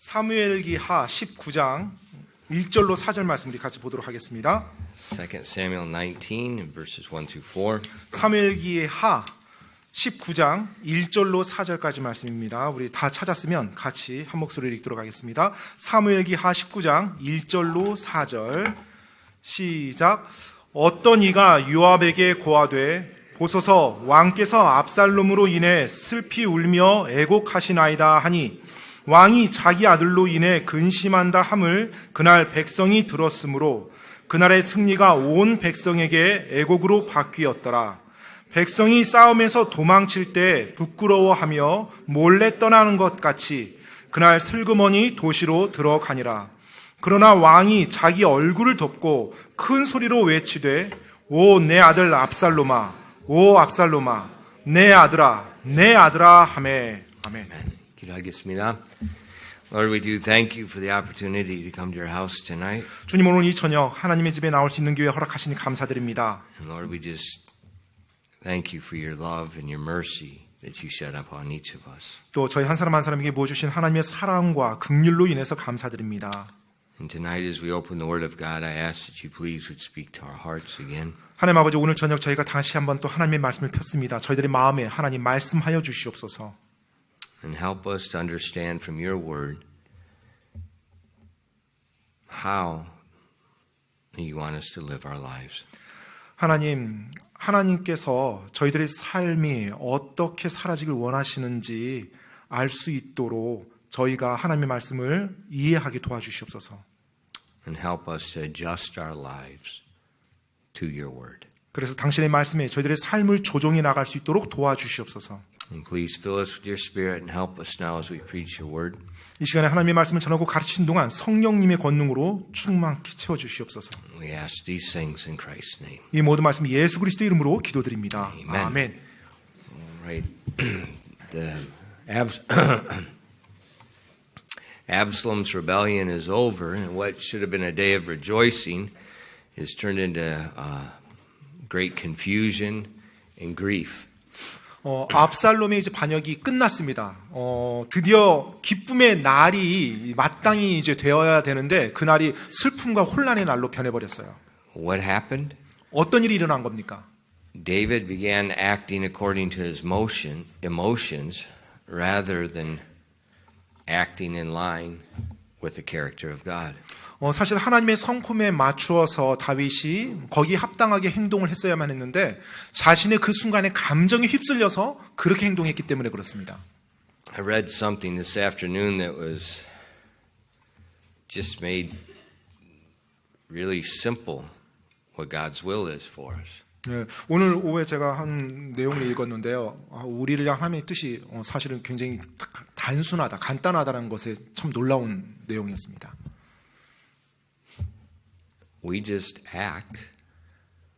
사무엘기하 19장 1절로 4절 말씀 우리 같이 보도록 하겠습니다. 2 Samuel 19 verses 1 through 4. 사무엘기하 19장 1절로 4절까지 말씀입니다. 우리 다 찾았으면 같이 한 목소리로 읽도록 하겠습니다. 사무엘기하 19장 1절로 4절 시작. 어떤 이가 요압에게 고하되 보소서 왕께서 압살롬으로 인해 슬피 울며 애곡하시나이다 하니 왕이 자기 아들로 인해 근심한다 함을 그날 백성이 들었으므로 그날의 승리가 온 백성에게 애곡으로 바뀌었더라. 백성이 싸움에서 도망칠 때 부끄러워하며 몰래 떠나는 것 같이 그날 슬그머니 도시로 들어가니라. 그러나 왕이 자기 얼굴을 덮고 큰 소리로 외치되 오 내 아들 압살롬아, 오 압살롬아, 내 아들아 하매. 아멘. 기도하겠습니다. Lord, we do thank you for the opportunity to come to your house tonight. 주님, 오늘 이 저녁 하나님의 집에 나올 수 있는 기회 허락하시니 감사드립니다. And Lord, we just thank you for your love and your mercy that you shed upon each of us. 또 저희 한 사람 한 사람에게 부어주신 하나님의 사랑과 긍휼로 인해서 감사드립니다. And tonight as we open the Word of God, I ask that you please would speak to our hearts again. 하나님 아버지, 오늘 저녁 저희가 다시 한번 또 하나님의 말씀을 폈습니다. 저희들의 마음에 하나님 말씀하여 주시옵소서. And help us to understand from your Word how you want us to live our lives. 하나님께서 저희들의 삶이 어떻게 살아지길 원하시는지 알 수 있도록 저희가 하나님의 말씀을 이해하게 도와주시옵소서. And help us to adjust our lives to your word. 그래서 당신의 말씀에 저희들의 삶을 조정해 나갈 수 있도록 도와주시옵소서. And please fill us with your spirit and help us now as we preach your word. 이 시간에 하나님의 말씀을 전하고 가르치는 동안 성령님의 권능으로 충만히 채워주시옵소서. We ask these things in Christ's name. 이 모든 말씀 예수 그리스도 이름으로 기도드립니다. Amen. 아멘. All right. The Absalom's rebellion is over, and what should have been a day of rejoicing is turned into great confusion and grief. 압살롬의 이제 반역이 끝났습니다. 드디어 기쁨의 날이 마땅히 이제 되어야 되는데 그 날이 슬픔과 혼란의 날로 변해버렸어요. What happened? 어떤 일이 일어난 겁니까? David began acting according to his emotions rather than acting in line with the character of God. 사실 하나님의 성품에 맞추어서 다윗이 거기에 합당하게 행동을 했어야만 했는데 자신의 그 순간에 감정에 휩쓸려서 그렇게 행동했기 때문에 그렇습니다. I read something this afternoon that was just made really simple what God's will is for us. 네, 오늘 오후에 제가 한 내용을 읽었는데요. 우리를 향한 하나님의 뜻이 사실은 굉장히 단순하다, 간단하다는 것에 참 놀라운 내용이었습니다. We just act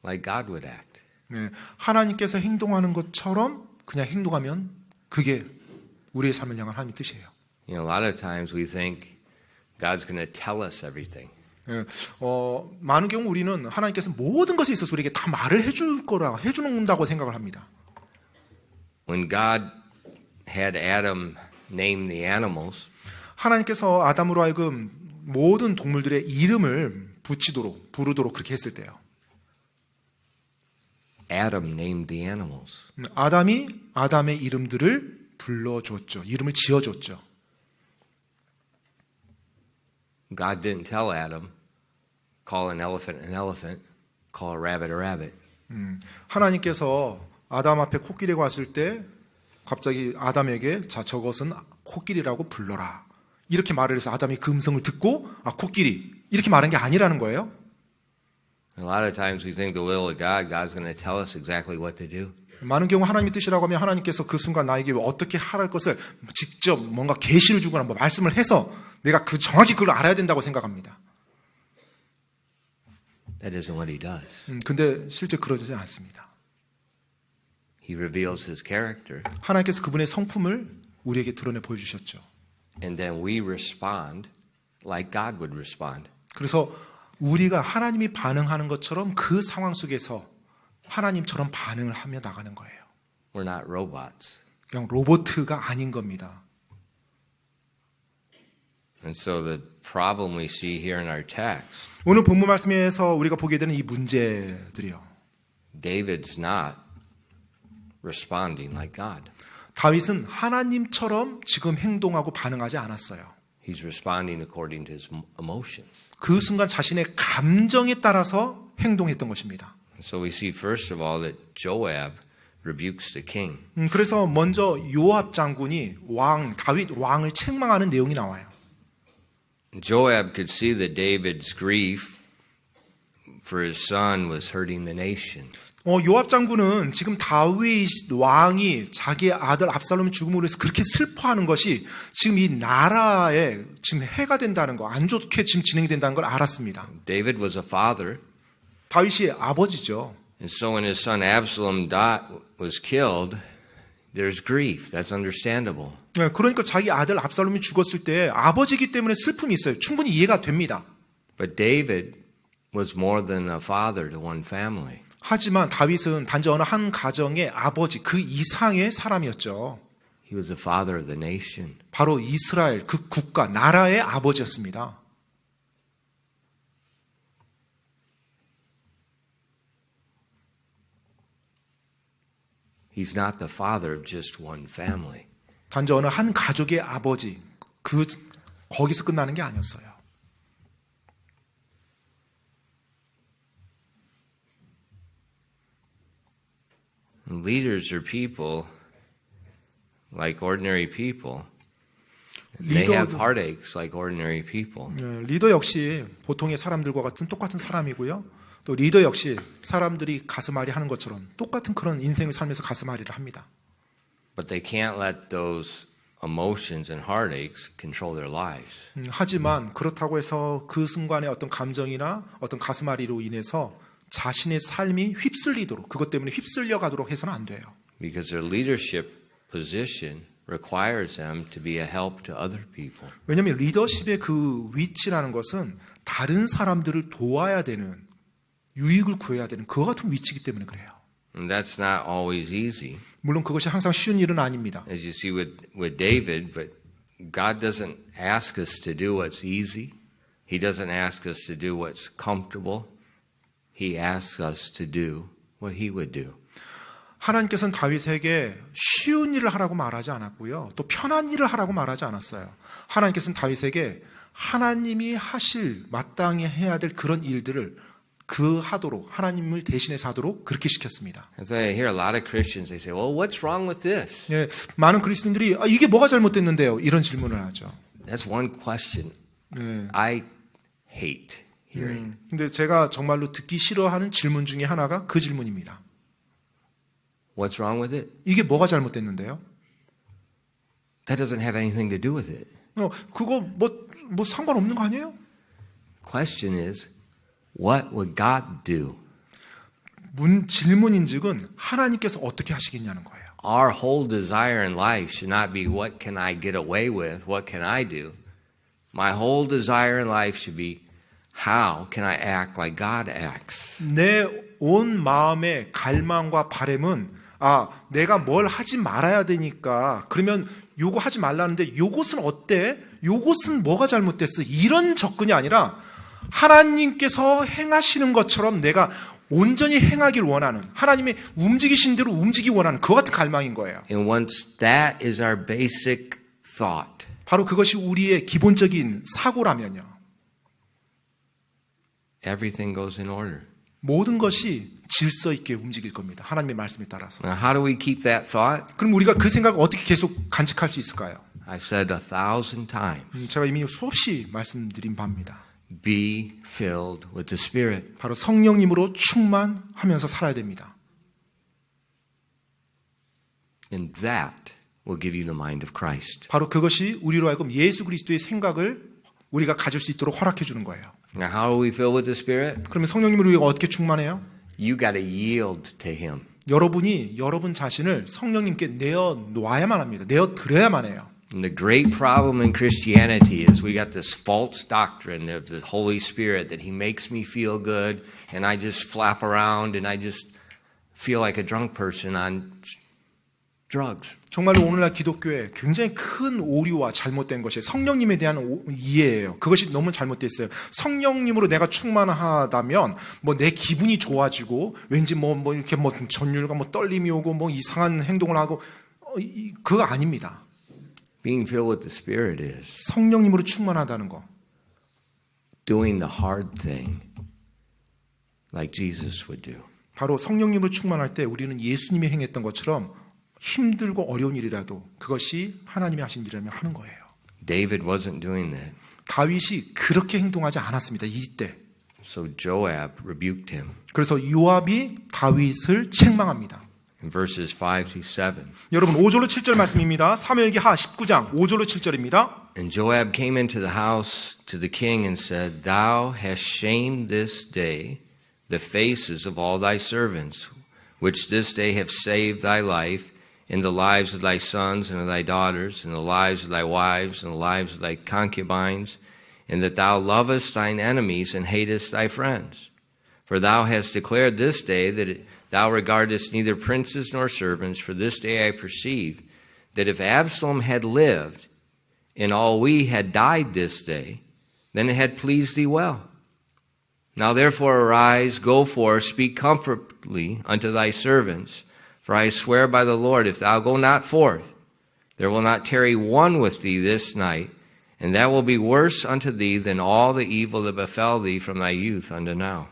like God would act. 네, 하나님께서 행동하는 것처럼 그냥 행동하면 그게 우리의 삶을 향한 하나님의 뜻이에요. You know, a lot of times we think God's going to tell us everything. 네, 많은 경우 우리는 하나님께서 모든 것에 있어서 우리에게 다 말을 해주는다고 생각을 합니다. When God had Adam name the animals, 하나님께서 아담으로 하여금 모든 동물들의 이름을 부르도록 그렇게 했을 때요. Adam named the animals. 아담이 아담의 이름들을 불러줬죠. 이름을 지어줬죠. God didn't tell Adam, call an elephant, call a rabbit. 하나님께서 아담 앞에 코끼리가 왔을 때 갑자기 아담에게 자 저것은 코끼리라고 불러라. 이렇게 말을 해서 아담이 그 음성을 듣고 코끼리 이렇게 말한 게 아니라는 거예요. A lot of times we think the will of God, God's going to tell us exactly what to do. 많은 경우 하나님의 뜻이라고 하면 하나님께서 그 순간 나에게 어떻게 할 것을 직접 뭔가 계시를 주거나 뭐 말씀을 해서 내가 정확히 그걸 알아야 된다고 생각합니다. That isn't what he does. 근데 실제 그러지 않습니다. He reveals his character. 하나님께서 그분의 성품을 우리에게 드러내 보여주셨죠. And then we respond like God would respond. 그래서 우리가 하나님이 반응하는 것처럼 그 상황 속에서 하나님처럼 반응을 하며 나가는 거예요. We're not robots. 그냥 로봇가 아닌 겁니다. And so the problem we see here in our text, 오늘 본문 말씀에서 우리가 보게 되는 이 문제들이요. David's not responding like God. 다윗은 하나님처럼 지금 행동하고 반응하지 않았어요. He's responding according to his emotions. 그 순간 자신의 감정에 따라서 행동했던 것입니다. So we see first of all that Joab rebukes the king. 그래서 먼저 요압 장군이 다윗 왕을 책망하는 내용이 나와요. Joab could see that David's grief for his son was hurting the nation. 요압 장군은 지금 다윗 왕이 자기의 아들 압살롬의 죽음으로 해서 그렇게 슬퍼하는 것이 지금 이 나라에 지금 해가 된다는 거, 안 좋게 지금 진행이 된다는 걸 알았습니다. David was a father, 다윗이 아버지죠. and so when his son Absalom was killed, there's grief. That's understandable. 네, 그러니까 자기 아들 압살롬이 죽었을 때 아버지이기 때문에 슬픔이 있어요. 충분히 이해가 됩니다. But David was more than a father to one family. 하지만 다윗은 단지 어느 한 가정의 아버지, 그 이상의 사람이었죠. He was the father of the nation. 바로 이스라엘, 그 국가, 나라의 아버지였습니다. He's not the father of just one family. 단지 어느 한 가족의 아버지, 거기서 끝나는 게 아니었어요. Leaders are people like ordinary people. They have heartaches like ordinary people. 리더 역시 보통의 사람들과 같은 똑같은 사람이고요. 또 리더 역시 사람들이 가슴앓이 하는 것처럼 똑같은 그런 인생을 살면서 가슴앓이를 합니다. But they can't let those emotions and heartaches control their lives. 하지만 그렇다고 해서 그 순간의 어떤 감정이나 어떤 가슴앓이로 인해서 자신의 삶이 휩쓸리도록, 그것 때문에 휩쓸려 가도록 해서는 안 돼요. Because their leadership position requires them to be a help to other people. 왜냐하면 리더십의 그 위치라는 것은 다른 사람들을 도와야 되는, 유익을 구해야 되는 그와 같은 위치이기 때문에 그래요. And that's not always easy. 물론 그것이 항상 쉬운 일은 아닙니다. As you see with David, but God doesn't ask us to do what's easy. He doesn't ask us to do what's comfortable. He asks us to do what he would do. 하나님께서는 다윗에게 쉬운 일을 하라고 말하지 않았고요. 또 편한 일을 하라고 말하지 않았어요. 하나님께서는 다윗에게 하나님이 하실, 마땅히 해야 될 그런 일들을 하도록, 하나님을 대신해서 하도록 그렇게 시켰습니다. And so I hear a lot of Christians, they say, well, what's wrong with this? 예, 많은 그리스도인들이 이게 뭐가 잘못됐는데요? 이런 질문을 하죠. That's one question I hate hearing. 근데 제가 정말로 듣기 싫어하는 질문 중에 하나가 그 질문입니다. What's wrong with it? 이게 뭐가 잘못됐는데요? That doesn't have anything to do with it. 그거 뭐 상관없는 거 아니에요? Question is, what would God do? 질문인즉은 하나님께서 어떻게 하시겠냐는 거예요. Our whole desire in life should not be what can I get away with, what can I do? My whole desire in life should be how can I act like God acts? 내 온 마음의 갈망과 바람은 내가 뭘 하지 말아야 되니까 그러면 요거 하지 말라는데 요것은 어때? 요것은 뭐가 잘못됐어? 이런 접근이 아니라 하나님께서 행하시는 것처럼 내가 온전히 행하길 원하는, 하나님의 움직이신 대로 움직이기 원하는 그 같은 갈망인 거예요. And once that is our basic thought, 바로 그것이 우리의 기본적인 사고라면요. everything goes in order. 모든 것이 질서 있게 움직일 겁니다. 하나님의 말씀에 따라서. Now, how do we keep that thought? 그럼 우리가 그 생각을 어떻게 계속 간직할 수 있을까요? I've said 1,000 times. 제가 이미 수없이 말씀드린 바입니다. Be filled with the Spirit. 바로 성령님으로 충만하면서 살아야 됩니다. And that will give you the mind of Christ. 바로 그것이 우리로 하여금 예수 그리스도의 생각을 우리가 가질 수 있도록 허락해 주는 거예요. Now, how do we fill with the Spirit? 그러면 성령님으로 우리가 어떻게 충만해요? You got to yield to Him. 여러분이 여러분 자신을 성령님께 내어놓아야만 합니다. 내어드려야만 해요. And the great problem in Christianity is we got this false doctrine of the Holy Spirit that He makes me feel good and I just flap around and I just feel like a drunk person on drugs. 정말로 오늘날 기독교에 굉장히 큰 오류와 잘못된 것이 성령님에 대한 이해예요. 그것이 너무 잘못되어 있어요. 성령님으로 내가 충만하다면 뭐 내 기분이 좋아지고 왠지 뭐 이렇게 뭐 전율과 뭐 떨림이 오고 뭐 이상한 행동을 하고 그거 아닙니다. Being filled with the Spirit is 성령님으로 충만하다는 거. doing the hard thing like Jesus would do. 바로 성령님으로 충만할 때 우리는 예수님이 행했던 것처럼 힘들고 어려운 일이라도 그것이 하나님이 하신 일이라면 하는 거예요. David wasn't doing that. 다윗이 그렇게 행동하지 않았습니다. 이때. So Joab rebuked him 그래서 요압이 다윗을 책망합니다. in verses 5 through 7. 여러분 5절로 7절 말씀입니다. 사무엘기 하 19장 5절로 7절입니다. And Joab came into the house to the king and said, Thou hast shamed this day the faces of all thy servants, which this day have saved thy life, in the lives of thy sons and of thy daughters, in the lives of thy wives, and the lives of thy concubines, and that thou lovest thine enemies and hatest thy friends. For thou hast declared this day that thou regardest neither princes nor servants, for this day I perceive that if Absalom had lived, and all we had died this day, then it had pleased thee well. Now therefore arise, go forth, speak comfortably unto thy servants, for I swear by the Lord, if thou go not forth, there will not tarry one with thee this night, and that will be worse unto thee than all the evil that befell thee from thy youth unto now.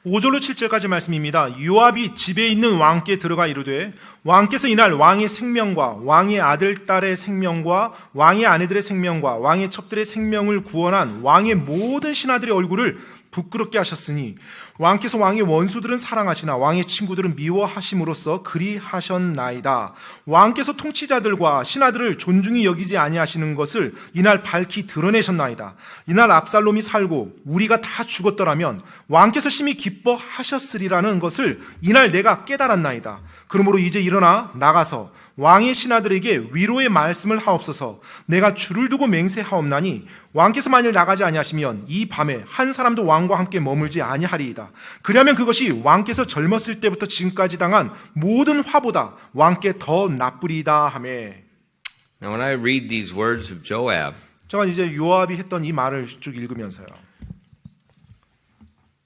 5절로 7절까지 말씀입니다. 요압이 집에 있는 왕께 들어가 이르되 왕께서 이날 왕의 생명과 왕의 아들 딸의 생명과 왕의 아내들의 생명과 왕의 첩들의 생명을 구원한 왕의 모든 신하들의 얼굴을 부끄럽게 하셨으니 왕께서 왕의 원수들은 사랑하시나 왕의 친구들은 미워하심으로써 그리하셨나이다. 왕께서 통치자들과 신하들을 존중히 여기지 아니하시는 것을 이날 밝히 드러내셨나이다. 이날 압살롬이 살고 우리가 다 죽었더라면 왕께서 심히 기뻐하셨으리라는 것을 이날 내가 깨달았나이다. 그러므로 이제 일어나 나가서 왕의 신하들에게 위로의 말씀을 하옵소서. 내가 줄을 두고 맹세하옵나니 왕께서 만일 나가지 아니하시면 이 밤에 한 사람도 왕과 함께 머물지 아니하리이다. 그리하면 그것이 왕께서 젊었을 때부터 지금까지 당한 모든 화보다 왕께 더 나쁘리이다 하며. Now when I read these words of Joab, 제가 이제 요압이 했던 이 말을 쭉 읽으면서요.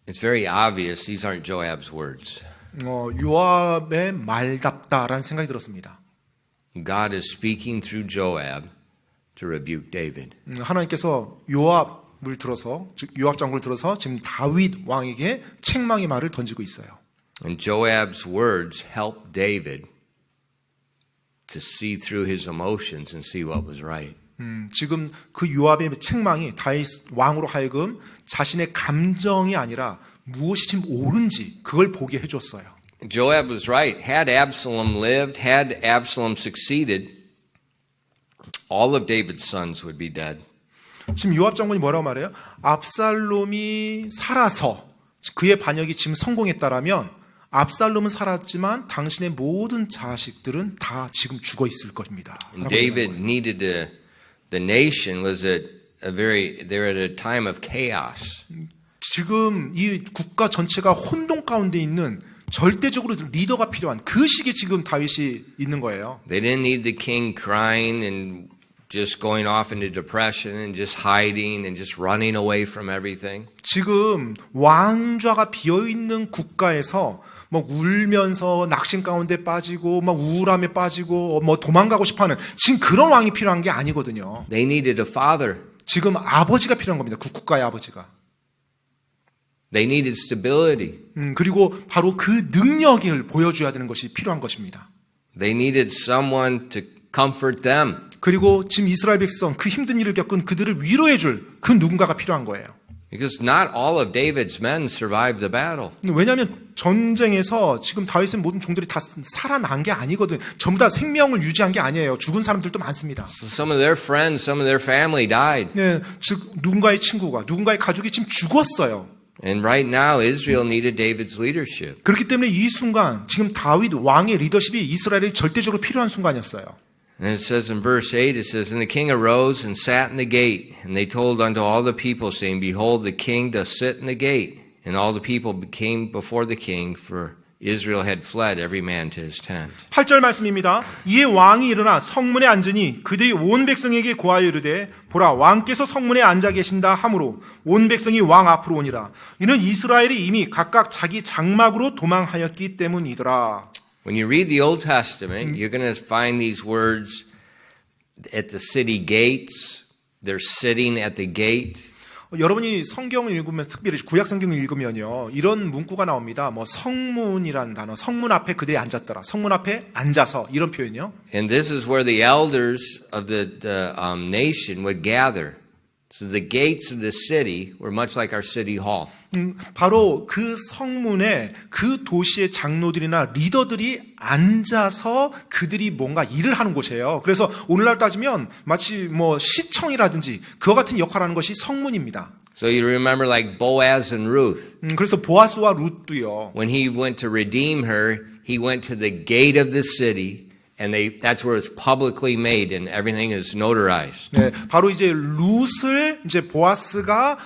it's very obvious these aren't Joab's words. 요압의 말답다라는 생각이 들었습니다. God is speaking through Joab to rebuke David. 하나님께서 요압을 들어서, 즉 요압 장군을 들어서 지금 다윗 왕에게 책망의 말을 던지고 있어요. And Joab's words helped David to see through his emotions and see what was right. 지금 그 요압의 책망이 다윗 왕으로 하여금 자신의 감정이 아니라 무엇이 지금 옳은지 그걸 보게 해줬어요. Joab was right. Had Absalom lived, had Absalom succeeded, all of David's sons would be dead. 지금 요압 장군이 뭐라고 말해요? 압살롬이 살아서 그의 반역이 지금 성공했다라면 압살롬은 살았지만 당신의 모든 자식들은 다 지금 죽어 있을 것입니다. And David needed the nation was they're at a time of chaos. 지금 이 국가 전체가 혼돈 가운데 있는 절대적으로 리더가 필요한 그 시기에 지금 다윗이 있는 거예요. They didn't need the king crying and just going off into depression and just hiding and just running away from everything. 지금 왕좌가 비어 있는 국가에서 뭐 울면서 낙심 가운데 빠지고 막 우울함에 빠지고 뭐 도망가고 싶어하는 지금 그런 왕이 필요한 게 아니거든요. They needed a father. 지금 아버지가 필요한 겁니다. 그 국가의 아버지가. They needed stability. 그리고 바로 그 능력을 보여줘야 되는 것이 필요한 것입니다. They needed someone to comfort them. 그리고 지금 이스라엘 백성 그 힘든 일을 겪은 그들을 위로해줄 그 누군가가 필요한 거예요. Because not all of David's men survived the battle. 왜냐하면 전쟁에서 지금 다윗의 모든 종들이 다 살아난 게 아니거든. 전부 다 생명을 유지한 게 아니에요. 죽은 사람들도 많습니다. So some of their friends, some of their family died. 네, 즉 누군가의 친구가, 누군가의 가족이 지금 죽었어요. And right now Israel needed David's leadership. 그렇기 때문에 이 순간 지금 다윗 왕의 리더십이 이스라엘에 절대적으로 필요한 순간이었어요. And it says in verse 8, it says, And the king arose and sat in the gate, and they told unto all the people, saying, Behold, the king doth sit in the gate. And all the people came before the king, for Israel had fled every man to his tent. 8절 말씀입니다. 이에 왕이 일어나 성문에 앉으니 그들이 온 백성에게 고하여 이르되 보라 왕께서 성문에 앉아 계신다 하므로 온 백성이 왕 앞으로 오니라. 이는 이스라엘이 이미 각각 자기 장막으로 도망하였기 때문이더라. When you read the Old Testament, you're going to find these words at the city gates. They're sitting at the gate. 여러분이 성경을 읽으면 특별히 구약 성경을 읽으면요 이런 문구가 나옵니다. 뭐 성문이라는 단어, 성문 앞에 그들이 앉았더라. 성문 앞에 앉아서 이런 표현이요. And this is where the elders of the nation would gather. So the gates of the city were much like our city hall. 바로 그 성문에 그 도시의 장로들이나 리더들이 앉아서 그들이 뭔가 일을 하는 곳이에요. 그래서 오늘날 따지면 마치 뭐 시청이라든지 그와 같은 역할을 하는 것이 성문입니다. So you remember like Boaz and Ruth. 그래서 보아스와 룻도요. When he went to redeem her, he went to the gate of the city. And that's where it's publicly made and everything is notarized. 네, 바로 이제 룻을 이제 보아스가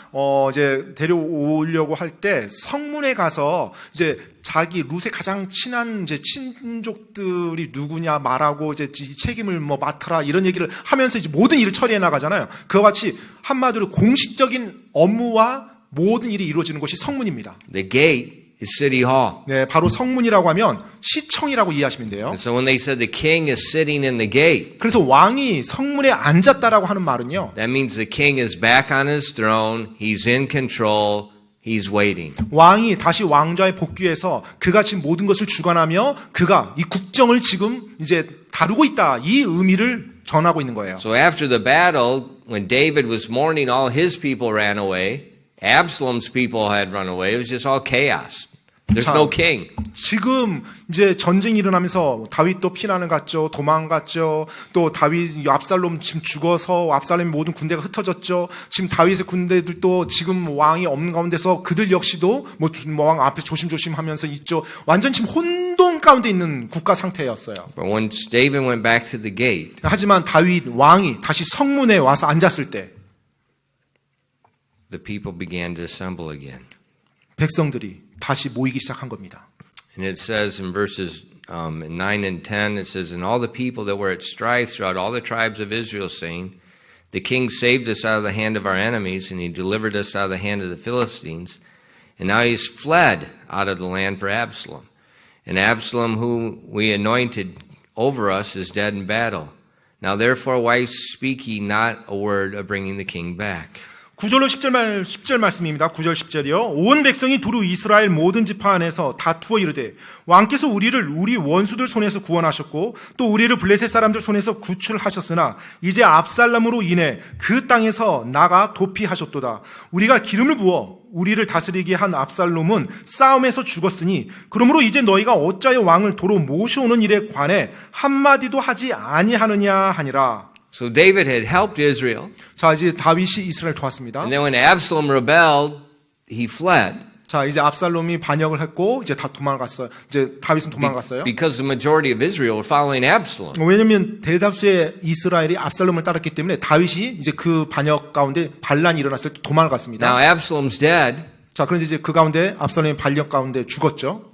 이제 데려오려고 할 때 성문에 가서 이제 자기 룻의 가장 친한 이제 친족들이 누구냐 말하고 이제 이 책임을 뭐 맡아라 이런 얘기를 하면서 이제 모든 일을 처리해 나가잖아요. 그와 같이 한마디로 공식적인 업무와 모든 일이 이루어지는 곳이 성문입니다. The gate is City Hall. 네, 바로 성문이라고 하면 시청이라고 이해하시면 돼요. And so when they said the king is sitting in the gate, 그래서 왕이 성문에 앉았다라고 하는 말은요. that means the king is back on his throne, he's in control, he's waiting. 왕이 다시 왕좌에 복귀해서 그가 지금 모든 것을 주관하며 그가 이 국정을 지금 이제 다루고 있다. 이 의미를 전하고 있는 거예요. So after the battle, when David was mourning, all his people ran away. Absalom's people had run away. It was just all chaos. There's no king. 지금 이제 전쟁이 일어나면서 다윗도 피난을 갔죠. 도망갔죠. 또 다윗 압살롬 지금 죽어서 압살롬의 모든 군대가 흩어졌죠. 지금 다윗의 군대들도 지금 왕이 없는 가운데서 그들 역시도 뭐 왕 앞에 조심조심 하면서 있죠. 완전 지금 혼돈 가운데 있는 국가 상태였어요. But when David went back to the gate, 하지만 다윗 왕이 다시 성문에 와서 앉았을 때 the people began to assemble again. 백성들이 다시 모이기 시작한 겁니다. And it says in verses 9 and 10, it says, And all the people that were at strife throughout all the tribes of Israel, saying, The king saved us out of the hand of our enemies, and he delivered us out of the hand of the Philistines. And now he's fled out of the land for Absalom. And Absalom, whom we anointed over us, is dead in battle. Now therefore, why speak ye not a word of bringing the king back? 9절로 10절 말씀입니다. 9절 10절이요. 온 백성이 두루 이스라엘 모든 지파 안에서 다투어 이르되 왕께서 우리를 우리 원수들 손에서 구원하셨고 또 우리를 블레셋 사람들 손에서 구출하셨으나 이제 압살롬으로 인해 그 땅에서 나가 도피하셨도다. 우리가 기름을 부어 우리를 다스리게 한 압살롬은 싸움에서 죽었으니 그러므로 이제 너희가 어찌하여 왕을 도로 모셔오는 일에 관해 한마디도 하지 아니하느냐 하니라. So David had helped Israel. 자, 이제 다윗이 이스라엘 도왔습니다. And then when Absalom rebelled, he fled. 자, 이제 압살롬이 반역을 했고 이제 다 도망갔어요. 이제 다윗은 도망갔어요. Because the majority of Israel were following Absalom. 왜냐하면 대다수의 이스라엘이 압살롬을 따랐기 때문에 다윗이 이제 그 반역 가운데 반란이 일어났을 때 도망을 갔습니다. Now Absalom's dead. 자, 그런데 이제 그 가운데 압살롬의 반역 가운데 죽었죠.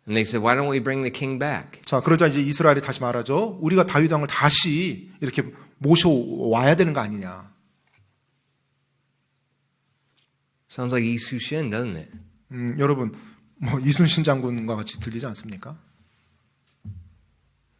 And they said, why don't we bring the king back? 자, 그러자 이제 이스라엘이 다시 말하죠. 우리가 다윗 왕을 다시 이렇게 모셔와야 되는 거 아니냐. Sounds like 이순신, doesn't it? 여러분, 뭐 이순신 장군과 같이 들리지 않습니까?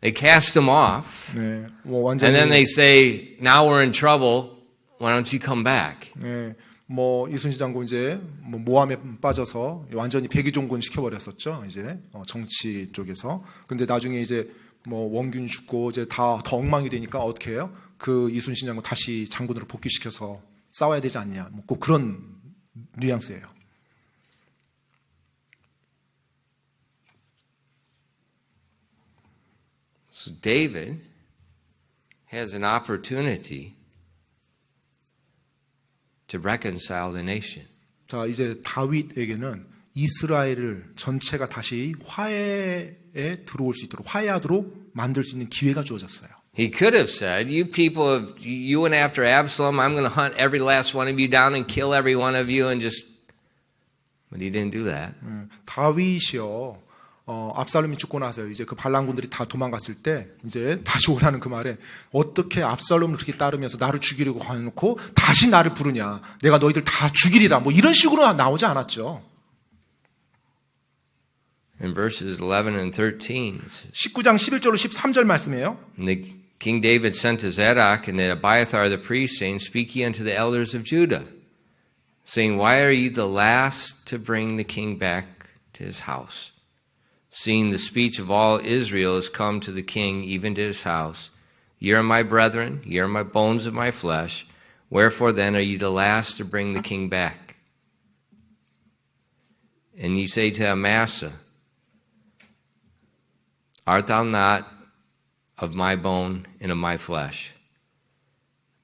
They cast him off. 네, 뭐 And 완전히 then they say, now we're in trouble. Why don't you come back? 네, 뭐 이순신 장군 이제 뭐 모함에 빠져서 완전히 백의종군 시켜버렸었죠. 이제 정치 쪽에서. 근데 나중에 이제 뭐 원균 죽고 이제 다 더 엉망이 되니까 어떻게 해요? 그 이순신 장군 다시 장군으로 복귀시켜서 싸워야 되지 않냐. 뭐 꼭 그런 뉘앙스예요. So David has an opportunity to reconcile the nation. 자, 이제 다윗에게는 이스라엘을 전체가 다시 화해에 들어올 수 있도록 화해하도록 만들 수 있는 기회가 주어졌어요. He could have said, you went after Absalom, I'm going to hunt every last one of you down and kill every one of you and just, but he didn't do that. 다윗이요. 압살롬이 죽고 나서 이제 그 반란군들이 다 도망갔을 때 이제 다시 오라는 그 말에 어떻게 압살롬을 그렇게 따르면서 나를 죽이려고 해놓고 다시 나를 부르냐. 내가 너희들 다 죽이리라. 뭐 이런 식으로 나오지 않았죠. In verses 11 and 13, 19장 11절로 13절 말씀이에요. and the King David sent to Zadok and Abiathar the priest, saying, Speak ye unto the elders of Judah, saying, Why are ye the last to bring the king back to his house? Seeing the speech of all Israel is come to the king, even to his house. Ye are my brethren, ye are my bones of my flesh. Wherefore then are ye the last to bring the king back? And ye say to Amasa, Art thou not of my bone and of my flesh?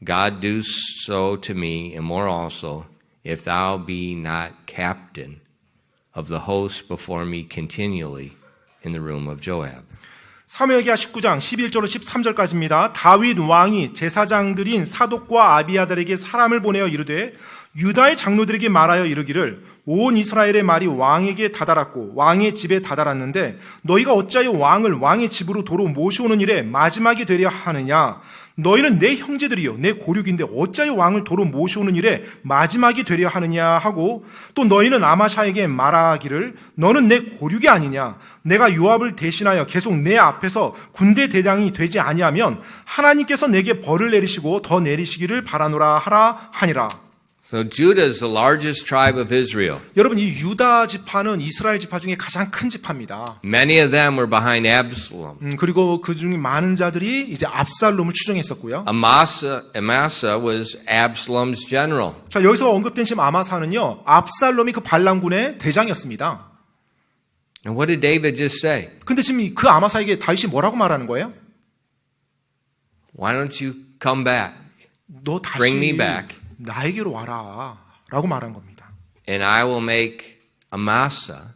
God do so to me, and more also, if thou be not captain of the host before me continually in the room of Joab. 사무엘기하 19장 11절로 13절까지입니다. 다윗 왕이 제사장들인 사독과 아비아달에게 사람을 보내어 이르되 유다의 장로들에게 말하여 이르기를 온 이스라엘의 말이 왕에게 다다랐고 왕의 집에 다다랐는데 너희가 어찌하여 왕을 왕의 집으로 도로 모셔오는 일에 마지막이 되려 하느냐. 너희는 내 형제들이요 내 고륙인데 어찌하여 왕을 도로 모셔오는 일에 마지막이 되려 하느냐 하고 또 너희는 아마샤에게 말하기를 너는 내 고륙이 아니냐. 내가 요압을 대신하여 계속 내 앞에서 군대 대장이 되지 아니하면 하나님께서 내게 벌을 내리시고 더 내리시기를 바라노라 하라 하니라. So Judah is the largest tribe of Israel. 여러분 이 유다 지파는 이스라엘 지파 중에 가장 큰 지파입니다. Many of them were behind Absalom. 그리고 그 중에 많은 자들이 이제 압살롬을 추종했었고요. Amasa was Absalom's general. 자 여기서 언급된 지금 아마사는요 압살롬이 그 반란군의 대장이었습니다. And what did David just say? 근데 지금 그 아마사에게 다윗이 뭐라고 말하는 거예요? Why don't you come back? 너 다시 Bring me back. 나에게로 와라 라고 말한 겁니다. And I will make Amasa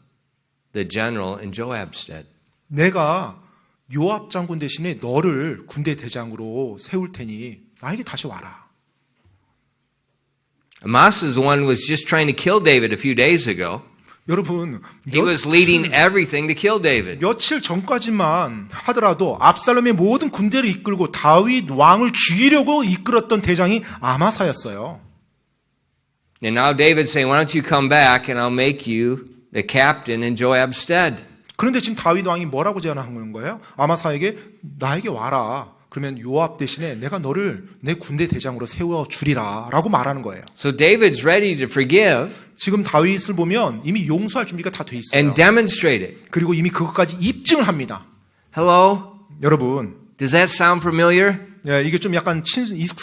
the general in Joab's stead. 내가 요압 장군 대신에 너를 군대 대장으로 세울 테니 나에게 다시 와라. Amasa is the one who was just trying to kill David a few days ago. 여러분 He was leading everything to kill David. 며칠 전까지만 하더라도 압살롬의 모든 군대를 이끌고 다윗 왕을 죽이려고 이끌었던 대장이 아마사였어요. And now David's saying, why don't you come back and I'll make you the captain in Joab's stead. 그런데 지금 다윗 왕이 뭐라고 제안하는 거예요? 아마사에게 나에게 와라. 그러면 요압 대신에 내가 너를 내 군대 대장으로 세워주리라 라고 말하는 거예요. So David's ready to forgive 지금 다윗을 보면 이미 용서할 준비가 다 돼 있어요. and demonstrate it. 그리고 이미 그것까지 입증을 합니다. Hello? 여러분, Does that sound familiar? 이게 좀 약간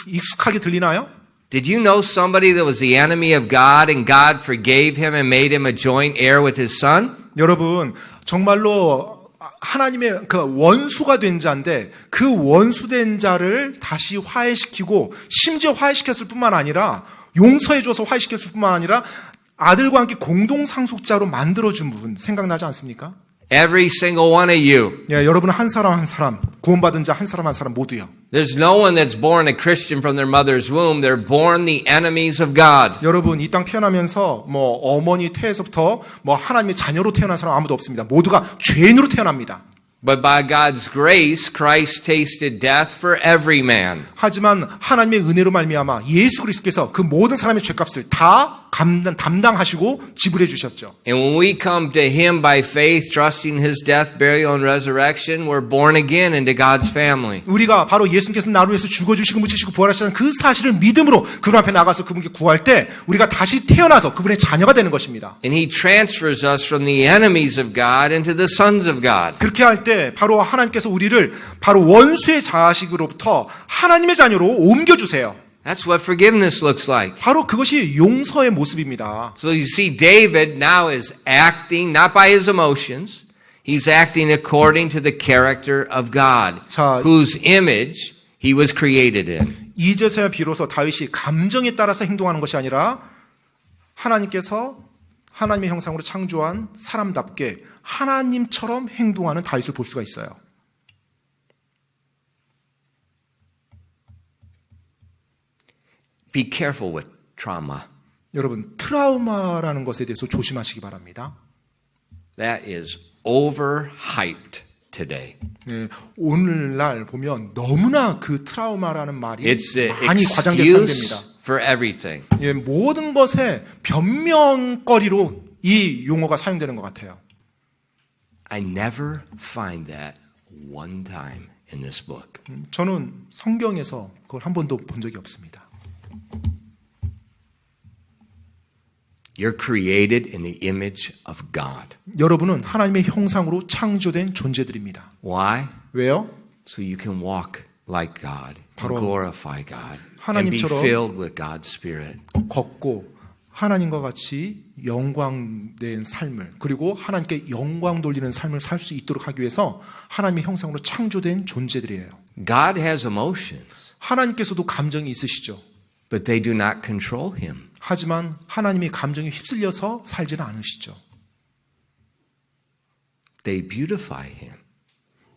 익숙하게 들리나요? Did you know somebody that was the enemy of God and God forgave him and made him a joint heir with his son? 여러분, 정말로 하나님의 그 원수가 된 자인데 그 원수된 자를 다시 화해시키고 심지어 화해시켰을 뿐만 아니라 용서해줘서 화해시켰을 뿐만 아니라 아들과 함께 공동 상속자로 만들어준 분 생각나지 않습니까? Every single one of you. 예, 여러분 한 사람 한 사람 구원받은 자 한 사람 한 사람 모두요. There's no one that's born a Christian from their mother's womb. They're born the enemies of God. 여러분 이 땅 태어나면서 뭐 어머니 태에서부터 뭐 하나님의 자녀로 태어난 사람 아무도 없습니다. 모두가 죄인으로 태어납니다. But by God's grace, Christ tasted death for every man. 하지만 하나님의 은혜로 말미암아 예수 그리스도께서 그 모든 사람의 죄값을 다 담당하시고 지불해 주셨죠. And when we come to Him by faith, trusting His death, burial, and resurrection, we're born again into God's family. 우리가 바로 예수님께서 나를 위해서 죽어주시고 묻히시고 부활하시는 그 사실을 믿음으로 그분 앞에 나가서 그분께 구할 때 우리가 다시 태어나서 그분의 자녀가 되는 것입니다. And He transfers us from the enemies of God into the sons of God. 그렇게 할 때 바로 하나님께서 우리를 바로 원수의 자식으로부터 하나님의 자녀로 옮겨주세요. That's what forgiveness looks like. 바로 그것이 용서의 모습입니다. So you see, David now is acting not by his emotions. He's acting according to the character of God, 자, whose image he was created in. 이제서야 비로소 다윗이 감정에 따라서 행동하는 것이 아니라 하나님께서 하나님의 형상으로 창조한 사람답게 하나님처럼 행동하는 다윗을 볼 수가 있어요. Be careful with trauma. 여러분, 트라우마라는 것에 대해서 조심하시기 바랍니다. That is overhyped today. 네, 오늘날 보면 너무나 그 트라우마라는 말이 It's an 많이 과장돼서 excuse 사용됩니다. for everything. 예, 모든 것에 변명거리로 이 용어가 사용되는 것 같아요. I never find that one time in this book. 저는 성경에서 그걸 한 번도 본 적이 없습니다. You're created in the image of God. 여러분은 하나님의 형상으로 창조된 존재들입니다. Why? 왜요? So you can walk like God and 바로 glorify God and be 하나님처럼 filled with God's Spirit. 걷고 하나님과 같이 영광된 삶을 그리고 하나님께 영광 돌리는 삶을 살 수 있도록 하기 위해서 하나님의 형상으로 창조된 존재들이에요. God has emotions, 하나님께서도 감정이 있으시죠. but they do not control him. 하지만 하나님이 감정에 휩쓸려서 살지는 않으시죠. They beautify him.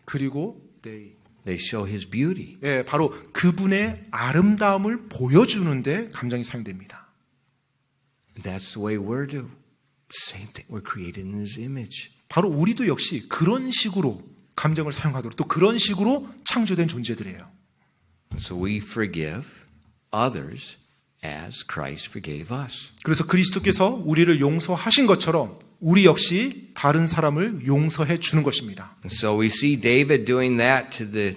그리고 They show his beauty. 예, 바로 그분의 아름다움을 보여주는데 감정이 사용됩니다. That's the way we're to. Same thing. We're created in his image. 바로 우리도 역시 그런 식으로 감정을 사용하도록 또 그런 식으로 창조된 존재들이에요. So we forgive others as Christ forgave us. 그래서 그리스도께서 우리를 용서하신 것처럼 우리 역시 다른 사람을 용서해 주는 것입니다. And so we see David doing that to the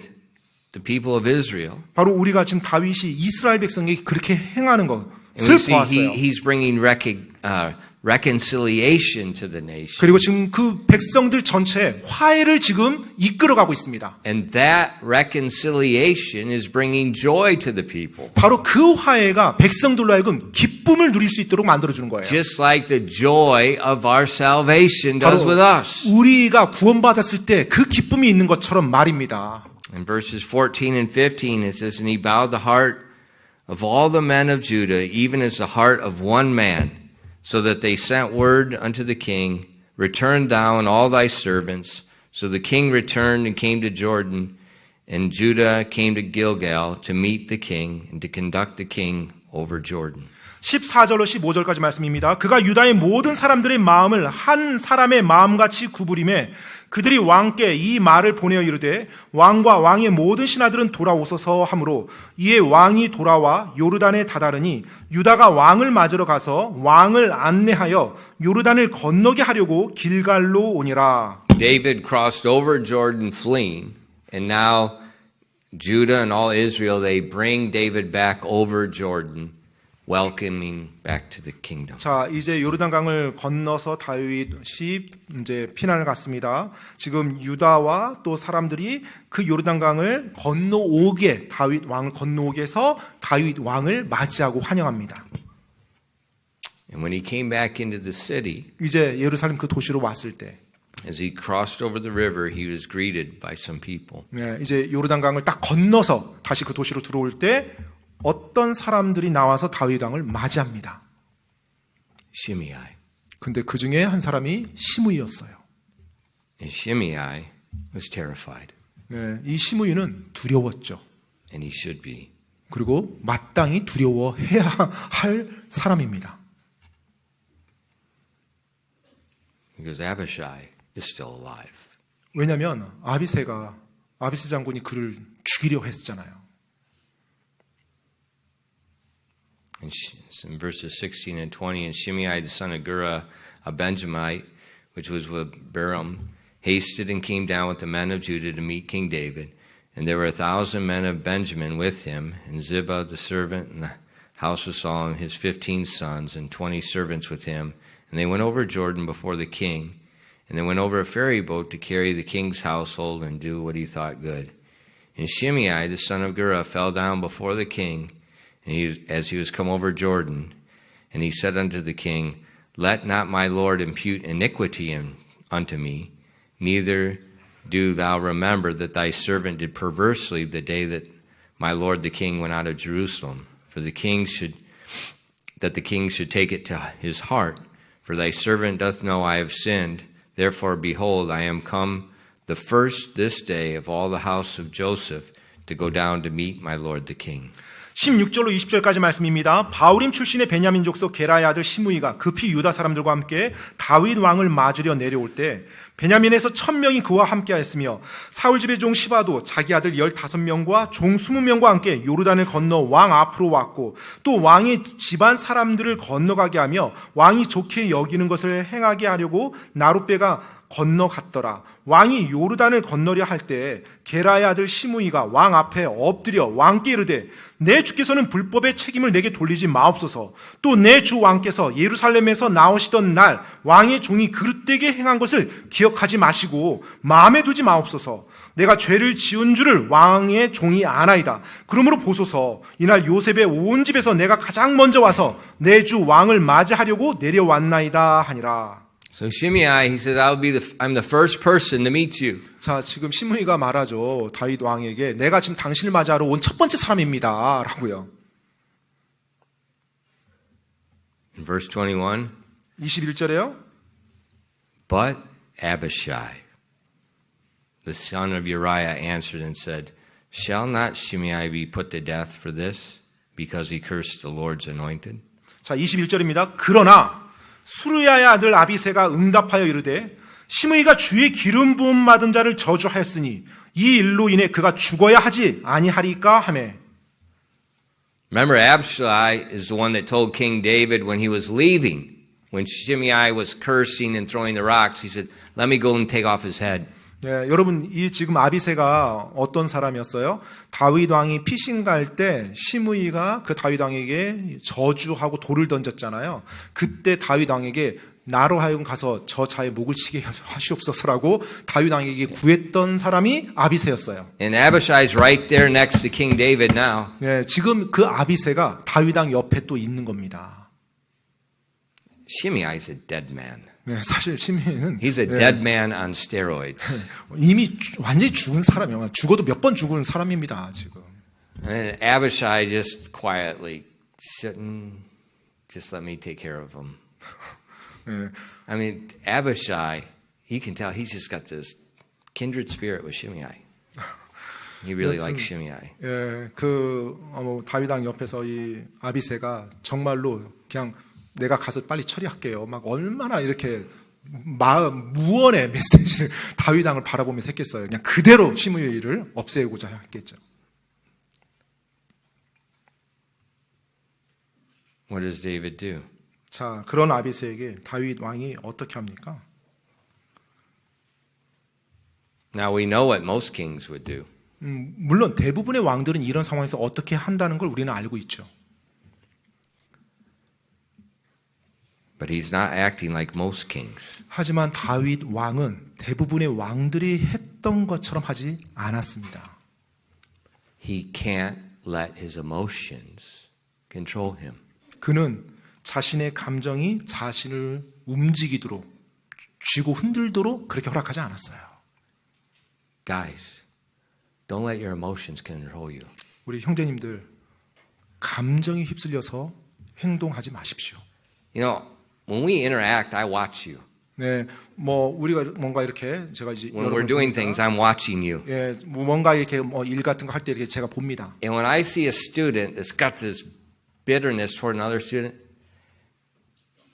people of Israel. 바로 우리가 지금 다윗이 이스라엘 백성에게 그렇게 행하는 And 것을 we see 보았어요. he's bringing reconciliation to the nation. 그리고 지금 그 백성들 전체에 화해를 지금 이끌어가고 있습니다. And that reconciliation is bringing joy to the people. 바로 그 화해가 백성들로 하여금 기쁨을 누릴 수 있도록 만들어주는 거예요. Just like the joy of our salvation does with us. 우리가 구원받았을 때 그 기쁨이 있는 것처럼 말입니다. In verses 14 and 15 it says, And he bowed the heart of all the men of Judah, even as the heart of one man, so that they sent word unto the king, Return thou and all thy servants. So the king returned and came to Jordan, and Judah came to Gilgal to meet the king and to conduct the king over Jordan. 14절로 15절까지 말씀입니다. 그가 유다의 모든 사람들의 마음을 한 사람의 마음같이 구부림에 그들이 왕께 이 말을 보내어 이르되 왕과 왕의 모든 신하들은 돌아오소서 하므로 이에 왕이 돌아와 요르단에 다다르니 유다가 왕을 맞으러 가서 왕을 안내하여 요르단을 건너게 하려고 길갈로 오니라. David crossed over Jordan fleeing, and now Judah and all Israel, they bring David back over Jordan, welcoming back to the kingdom. 자, 이제 요르단강을 건너서 다윗이 이제 피난을 갔습니다. 지금 유다와 또 사람들이 그 요르단강을 건너오게 다윗 왕을 건너오게 해서 다윗 왕을 맞이하고 환영합니다. And when he came back into the city, 이제 예루살렘 그 도시로 왔을 때 as he crossed over the river, he was greeted by some people. 네, 이제 요르단강을 딱 건너서 다시 그 도시로 들어올 때 어떤 사람들이 나와서 다윗 왕을 맞이합니다. Shimei. 근데 그 중에 한 사람이 시므이였어요. And Shimei was terrified, 네, 이 시므이는 두려웠죠. and he should be. 그리고 마땅히 두려워해야 할 사람입니다. Because Abishai is still alive. 왜냐하면 아비세 장군이 그를 죽이려 했잖아요. And in verses 16 and 20, and Shimei the son of Gera, a Benjamite, which was with Baram, hasted and came down with the men of Judah to meet King David. And there were 1,000 men of Benjamin with him, and Ziba the servant, and the house of Saul, and his 15 sons, and 20 servants with him. And they went over Jordan before the king, and they went over a ferry boat to carry the king's household and do what he thought good. And Shimei the son of Gera fell down before the king, and as he was come over Jordan, and he said unto the king, Let not my lord impute iniquity unto me, neither do thou remember that thy servant did perversely the day that my lord the king went out of Jerusalem, that the king should take it to his heart. For thy servant doth know I have sinned. Therefore, behold, I am come the first this day of all the house of Joseph to go down to meet my lord the king. 16절로 20절까지 말씀입니다. 바울임 출신의 베냐민 족속 게라의 아들 시므이가 급히 유다 사람들과 함께 다윗 왕을 맞으려 내려올 때 베냐민에서 1000명이 그와 함께 하였으며 사울 집의 종 시바도 자기 아들 15명과 종 20명과 함께 요르단을 건너 왕 앞으로 왔고 또 왕의 집안 사람들을 건너가게 하며 왕이 좋게 여기는 것을 행하게 하려고 나룻배가 건너갔더라. 왕이 요르단을 건너려 할 때 게라의 아들 시므이가 왕 앞에 엎드려 왕께 이르되 내 주께서는 불법의 책임을 내게 돌리지 마옵소서. 또 내 주 왕께서 예루살렘에서 나오시던 날 왕의 종이 그릇되게 행한 것을 기억하지 마시고 마음에 두지 마옵소서. 내가 죄를 지은 줄을 왕의 종이 아나이다. 그러므로 보소서. 이날 요셉의 온 집에서 내가 가장 먼저 와서 내 주 왕을 맞이하려고 내려왔나이다 하니라. So Shimei, he said, I'm the first person to meet you. 자, 지금 시므이가 말하죠. 다윗 왕에게 내가 지금 당신을 맞이하러 온 첫 번째 사람입니다. 라고요. In verse 21, 21절에요. but Abishai, the son of Uriah, answered and said, Shall not Shimei be put to death for this, because he cursed the Lord's anointed? 자, 21절입니다. 그러나 수르야의 아들 아비새가 응답하여 이르되 시므이가 주의 기름 부음 받은 자를 저주하였으니 이 일로 인해 그가 죽어야 하지 아니하리까 하매. Remember, Abishai is the one that told King David when he was leaving, when Shimei was cursing and throwing the rocks, he said, let me go and take off his head. 예, 여러분, 이 지금 아비새가 어떤 사람이었어요? 다윗 왕이 피신 갈 때 시므이가 그 다윗 왕에게 저주하고 돌을 던졌잖아요. 그때 다윗 왕에게 나로 하여금 가서 저 자의 목을 치게 하시옵소서라고 다윗 왕에게 구했던 사람이 아비새였어요. And Abishai's right there next to King David now. 예, 지금 그 아비새가 다윗 왕 옆에 또 있는 겁니다. Shimei's a dead man. 네, 사실 시므이는 He's a dead man on steroids. 이미 완전히 죽은 사람이에요. 죽어도 몇 번 죽은 사람입니다, 지금. And Abishai just quietly sitting, just let me take care of him. 예, I mean, Abishai, you can tell he's just got this kindred spirit with Shimei. He really likes Shimei. 예, 다윗 왕 옆에서 이 아비새가 정말로 그냥 내가 가서 빨리 처리할게요. 막 얼마나 이렇게 무언의 메시지를 다윗 왕을 바라보면서 했겠어요. 그냥 그대로 시므이를 없애고자 했겠죠. What does David do? 자, 그런 아비새에게 다윗 왕이 어떻게 합니까? Now we know what most kings would do. 물론 대부분의 왕들은 이런 상황에서 어떻게 한다는 걸 우리는 알고 있죠. But he's not acting like most kings. 하지만 다윗 왕은 대부분의 왕들이 했던 것처럼 하지 않았습니다. He can't let his emotions control him. 그는 자신의 감정이 자신을 움직이도록 쥐고 흔들도록 그렇게 허락하지 않았어요. Guys, don't let your emotions control you. 우리 형제님들, 감정에 휩쓸려서 행동하지 마십시오. You know, when we interact, I watch you. 네, 우리가 뭔가 이렇게 제가 이제 When we're doing things, I'm watching you. 예, 뭔가 이렇게 일 같은 거 할 때 이렇게 제가 봅니다. And when I see a student that's got this bitterness toward another student,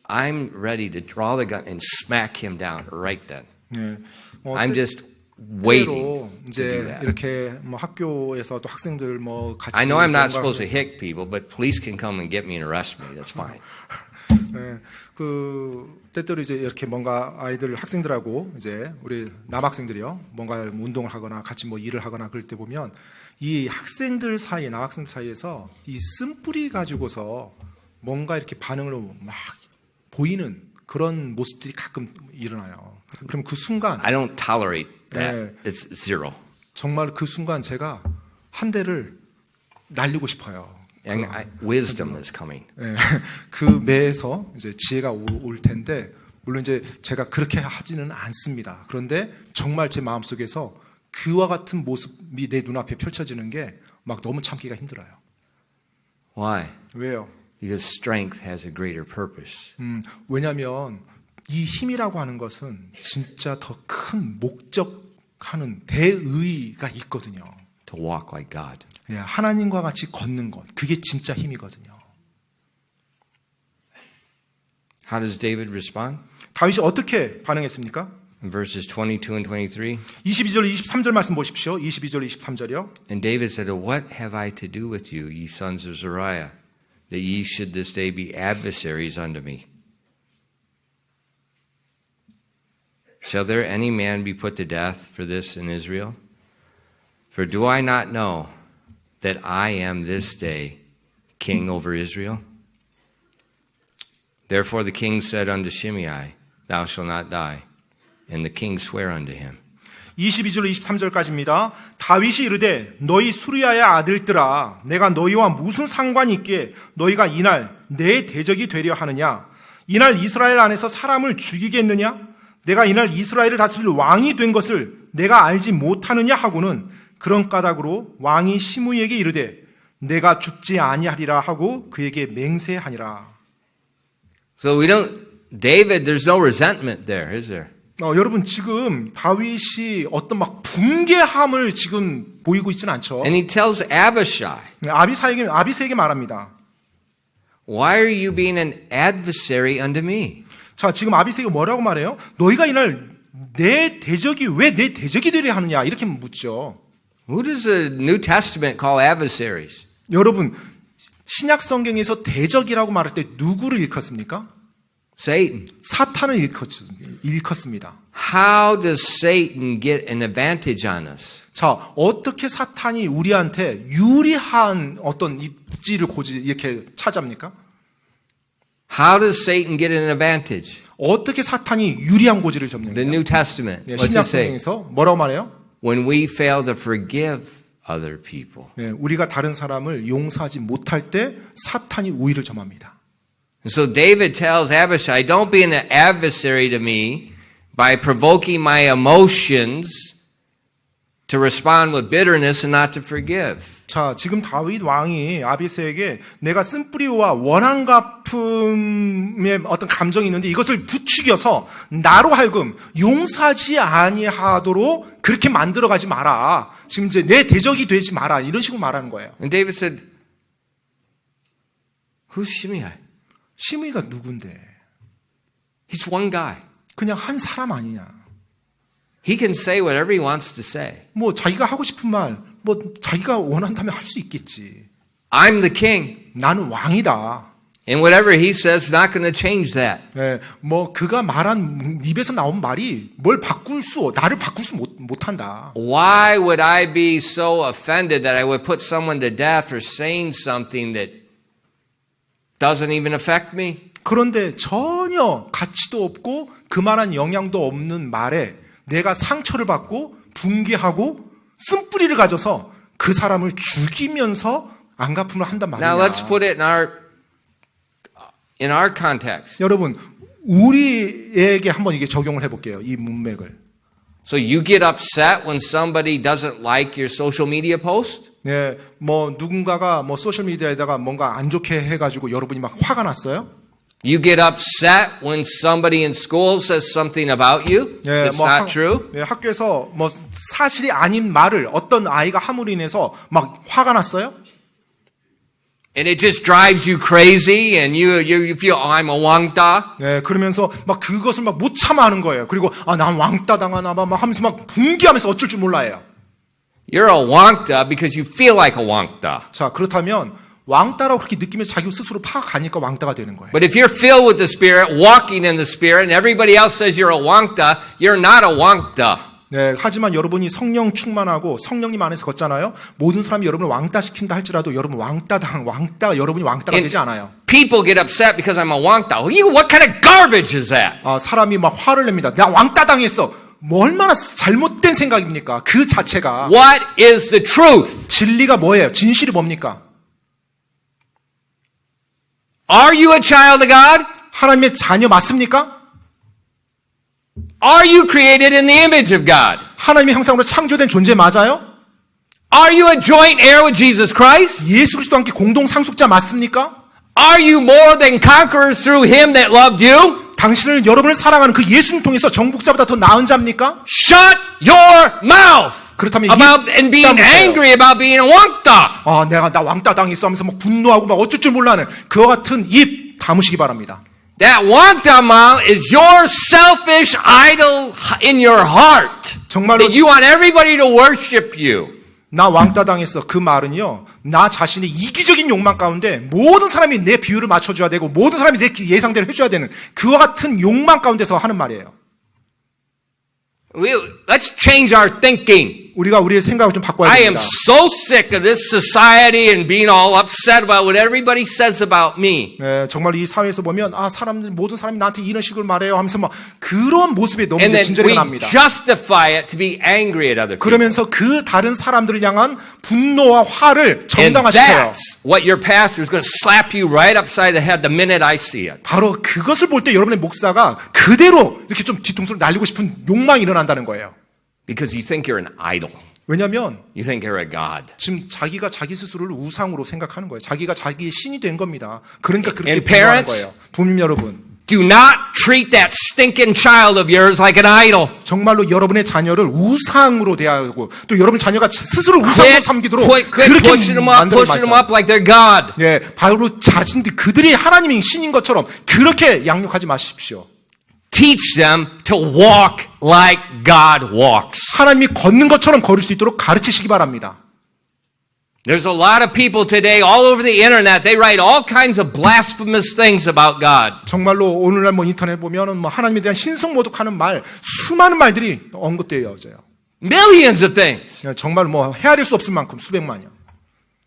I'm ready to draw the gun and smack him down right then. 네, I'm just waiting 때로 to do 이제 that. 이렇게 학교에서 또 학생들 같이 I know I'm not 뭔가 supposed to hit people, but police can come and get me and arrest me. That's fine. 네, 때때로 이제 이렇게 뭔가 학생들하고 이제 우리 남학생들이요, 뭔가 운동을 하거나 같이 일을 하거나 그럴 때 보면 이 학생들 사이, 남학생들 사이에서 이 쓴뿌리 가지고서 뭔가 이렇게 반응을 막 보이는 그런 모습들이 가끔 일어나요. 그럼 그 순간 I don't tolerate that. 네. It's zero. 정말 그 순간 제가 한 대를 날리고 싶어요. And wisdom is coming. 네, 그 매에서 이제 지혜가 올 텐데, 물론 이제 제가 그렇게 하지는 않습니다. 그런데 정말 제 마음속에서 그와 같은 모습이 내 눈앞에 펼쳐지는 게 막 너무 참기가 힘들어요. Why? 왜요? Because strength has a greater purpose. 왜냐하면 이 힘이라고 하는 것은 진짜 더 큰 목적하는 대의가 있거든요. to walk like God. 예, 하나님과 같이 걷는 것, 그게 진짜 힘이거든요. How does David respond? 다윗이 어떻게 반응했습니까? In verses 22 and 23. 22절, 23절 말씀 보십시오. 22절, 23절이요. And David said, What have I to do with you, ye sons of Zeruiah, that ye should this day be adversaries unto me? Shall there any man be put to death for this in Israel? For do I not know that I am this day king over Israel? Therefore the king said unto Shimei, Thou shalt not die. And the king sware unto him. 22절, 23절까지입니다. 다윗이 이르되 너희 수리아의 아들들아 내가 너희와 무슨 상관이 있기에 너희가 이날 내 대적이 되려 하느냐? 이날 이스라엘 안에서 사람을 죽이겠느냐? 내가 이날 이스라엘을 다스릴 왕이 된 것을 내가 알지 못하느냐 하고는 그런 까닭으로 왕이 시므이에게 이르되 내가 죽지 아니하리라 하고 그에게 맹세하니라. So David, there's no resentment there, is there? 여러분 지금 다윗이 어떤 막 붕괴함을 지금 보이고 있지는 않죠. And he tells Abishai, 아비새에게 말합니다. Why are you being an adversary unto me? 자, 지금 아비새가 뭐라고 말해요? 너희가 이날 내 대적이 왜 내 대적이 되려 하느냐 이렇게 묻죠. Who does the New Testament call adversaries? 여러분 신약 성경에서 대적이라고 말할 때 누구를 일컫습니까? Satan. 사탄을 일컫습니다. How does Satan get an advantage on us? 자, 어떻게 사탄이 우리한테 유리한 어떤 입지를 이렇게 차지합니까? How does Satan get an advantage? 어떻게 사탄이 유리한 고지를 The 점령해요? New Testament. 네, What's 신약 it say? 성경에서 뭐라고 말해요? When we fail to forgive other people. 네, 우리가 다른 사람을 용서하지 못할 때 사탄이 우위를 점합니다. And so David tells Abishai, don't be an adversary to me by provoking my emotions to respond with bitterness and not to forgive. 자, 지금 다윗 왕이 아비새에게 내가 쓴뿌리와 원한 갚음의 어떤 감정이 있는데 이것을 부추겨서 나로 하여금 용서하지 아니하도록 그렇게 만들어가지 마라. 지금 이제 내 대적이 되지 마라. 이런 식으로 말하는 거예요. And David said, who's Shimei? 시므이가 누군데? He's one guy. 그냥 한 사람 아니냐. He can say whatever he wants to say. 뭐 자기가 하고 싶은 말, 뭐 자기가 원한다면 할 수 있겠지. I'm the king. 나는 왕이다. And whatever he says is not going to change that. 네, 뭐 그가 말한 입에서 나온 말이 나를 바꿀 수 못한다. Why would I be so offended that I would put someone to death for saying something that doesn't even affect me? 그런데 전혀 가치도 없고 그만한 영향도 없는 말에 내가 상처를 받고 붕괴하고 쓴뿌리를 가져서 그 사람을 죽이면서 안갚음을 한단 말이야. Now let's put it in our context. 여러분, 우리에게 한번 이게 적용을 해볼게요. 이 문맥을. So you get upset when somebody doesn't like your social media post? 네, 뭐 누군가가 뭐 소셜 미디어에다가 뭔가 안 좋게 해가지고 여러분이 막 화가 났어요. You get upset when somebody in school says something about you that's not true? 네, 학교에서 뭐 사실이 아닌 말을 어떤 아이가 함으로 인해서 막 화가 났어요. And it just drives you crazy and you feel, oh, I'm a 왕따. 네, 그러면서 막 그것을 막 못 참아하는 거예요. 그리고 난 왕따 당하나 봐 막 하면서 막 붕괴하면서 어쩔 줄 몰라요. You're a 왕따 because you feel like a 왕따. 자, 그렇다면 왕따라고 그렇게 느끼면서 자기 스스로 파악하니까 왕따가 되는 거예요. But if you're filled with the Spirit, walking in the Spirit, and everybody else says you're a 왕따, you're not a 왕따. 네, 하지만 여러분이 성령 충만하고 성령님 안에서 걷잖아요. 모든 사람이 여러분을 왕따 시킨다 할지라도 여러분 여러분이 왕따가 되지 않아요. People get upset because I'm a 왕따. What kind of garbage is that? 사람이 막 화를 냅니다. 나 왕따 당했어. 뭐 얼마나 잘못된 생각입니까? 그 자체가. What is the truth? 진리가 뭐예요? 진실이 뭡니까? Are you a child of God? 하나님의 자녀 맞습니까? Are you created in the image of God? 하나님의 형상으로 창조된 존재 맞아요? Are you a joint heir with Jesus Christ? 예수 그리스도와 함께 공동 상속자 맞습니까? Are you more than conquerors through him that loved you? 당신을 여러분을 사랑하는 그 예수님 통해서 정복자보다 더 나은 자입니까? Shut your mouth! 그렇다면 about and being angry about being a 왕따. 내가 나 왕따 당했어 하면서 막 분노하고 막 어쩔 줄 몰라는 그와 같은 입 다무시기 바랍니다. That 왕따 mouth is your selfish idol in your heart. 정말로 That you want everybody to worship you. 나 왕따 당했어. 그 말은요, 나 자신의 이기적인 욕망 가운데 모든 사람이 내 비율을 맞춰줘야 되고 모든 사람이 내 예상대로 해줘야 되는 그와 같은 욕망 가운데서 하는 말이에요. Let's change our thinking. 우리가 우리의 생각을 좀 바꿔야 I am 됩니다. so sick of this society and being all upset about what everybody says about me. 네, 정말 이 사회에서 보면 모든 사람이 나한테 이런 식으로 말해요 하면서 막 그런 모습에 너무 And then 진절이 we 납니다. justify it to be angry at other people. 그러면서 그 다른 사람들을 향한 분노와 화를 And 정당화시켜요. that's what your pastor is going to slap you right upside the head the minute I see it. 바로 그것을 볼 때 여러분의 목사가 그대로 이렇게 좀 뒤통수를 날리고 싶은 욕망이 일어난다는 거예요. Because you think you're an idol. 왜냐하면 You think you're a god. 지금 자기가 자기 스스로를 우상으로 생각하는 거예요. 자기가 자기의 신이 된 겁니다. 그러니까 그렇게 And 분노하는 parents, 거예요. 부모님 여러분, do not treat that stinking child of yours like an idol. 정말로 여러분의 자녀를 우상으로 대하고 또 여러분 자녀가 스스로 우상으로 Quit 삼기도록 pushing 그렇게 them up, 만들어 pushing them 마세요. up like they're God. 예, 바로 자신들 그들이 하나님이 신인 것처럼 그렇게 양육하지 마십시오. Teach them to walk like God walks. 하나님이 걷는 것처럼 걸을 수 있도록 가르치시기 바랍니다. There's a lot of people today all over the internet. They write all kinds of blasphemous things about God. 정말로 오늘날 뭐 인터넷 보면은 뭐 하나님에 대한 신성모독하는 말 수많은 말들이 언급되어져요. Millions of things. 정말 뭐 헤아릴 수 없을 만큼 수백만이요.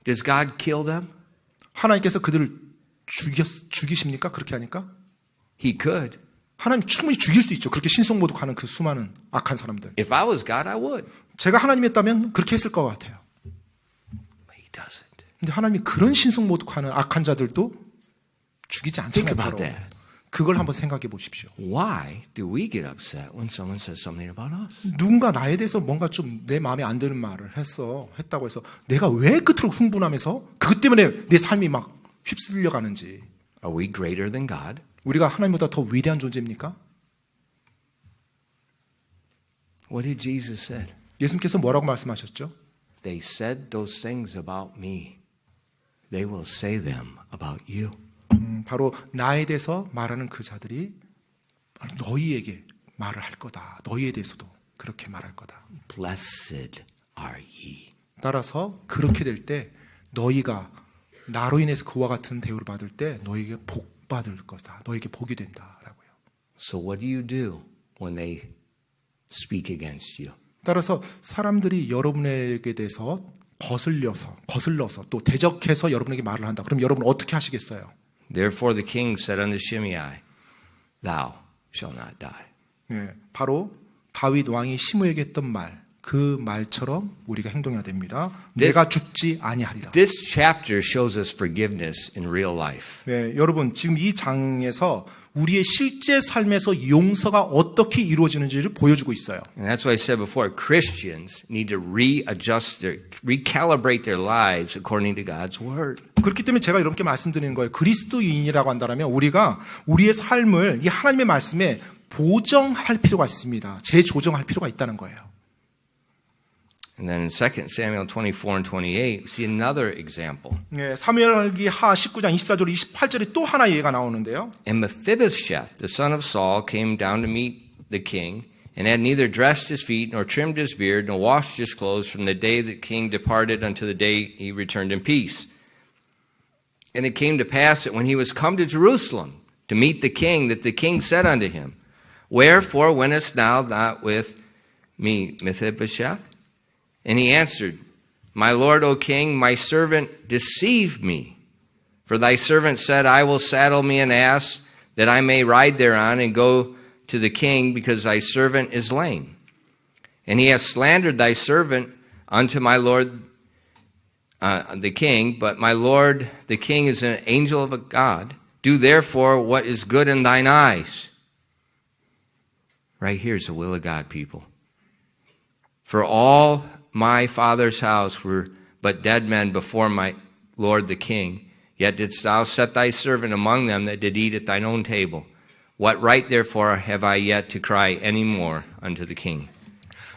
Does God kill them? 하나님께서 그들을 죽이십니까? 그렇게 하니까? He could. 하나님 충분히 죽일 수 있죠. 그렇게 신성모독하는 그 수많은 악한 사람들. If I was God, I would. 제가 하나님이었다면 그렇게 했을 것 같아요. But he doesn't. 근데 하나님이 그런 신성모독하는 악한 자들도 죽이지 않잖아요. Think about 바로. that. 그걸 한번 생각해 보십시오. Why do we get upset when someone says something about us? 누군가 나에 대해서 뭔가 좀 내 마음에 안 드는 말을 했다고 해서 내가 왜 그토록 흥분하면서 그것 때문에 내 삶이 막 휩쓸려 가는지. Are we greater than God? 우리가 하나님보다 더 위대한 존재입니까? What did Jesus say? 예수님께서 뭐라고 말씀하셨죠? They said those things about me. They will say them about you. 바로 나에 대해서 말하는 그 자들이 너희에게 말을 할 거다. 너희에 대해서도 그렇게 말할 거다. Blessed are ye. 따라서 그렇게 될 때 너희가 나로 인해서 그와 같은 대우를 받을 때 너희에게 복 받을 거다. 너에게 복이 된다라고요. So what do you do when they speak against you? 따라서 사람들이 여러분에게 대해서 거슬러서 또 대적해서 여러분에게 말을 한다. 그럼 여러분 어떻게 하시겠어요? Therefore the king said unto Shimei, Thou shalt not die. 네, 바로 다윗 왕이 시므에게 했던 말, 그 말처럼 우리가 행동해야 됩니다. 내가 죽지 아니하리라. This chapter shows us forgiveness in real life. 네, 여러분 지금 이 장에서 우리의 실제 삶에서 용서가 어떻게 이루어지는지를 보여주고 있어요. And that's why I said before, Christians need to recalibrate their lives according to God's word. 그렇기 때문에 제가 이렇게 말씀드리는 거예요. 그리스도인이라고 한다면 우리가 우리의 삶을 이 하나님의 말씀에 보정할 필요가 있습니다. 재조정할 필요가 있다는 거예요. And then in 2 Samuel 24 and 28, we see another example. 네, 사무엘기 하 19장 24절 28절에 또 하나 예가 나오는데요. And Mephibosheth, the son of Saul, came down to meet the king, and had neither dressed his feet, nor trimmed his beard, nor washed his clothes from the day the king departed unto the day he returned in peace. And it came to pass that when he was come to Jerusalem to meet the king, that the king said unto him, Wherefore wentest thou not with me, Mephibosheth? And he answered, My lord, O king, my servant deceived me. For thy servant said, I will saddle me an ass, that I may ride thereon and go to the king, because thy servant is lame. And he hath slandered thy servant unto my lord the king, but my lord the king is an angel of a God. Do therefore what is good in thine eyes. Right here is the will of God, people. For all my father's house were but dead men before my lord the king. Yet didst thou set thy servant among them that did eat at thine own table. What right therefore have I yet to cry any more unto the king?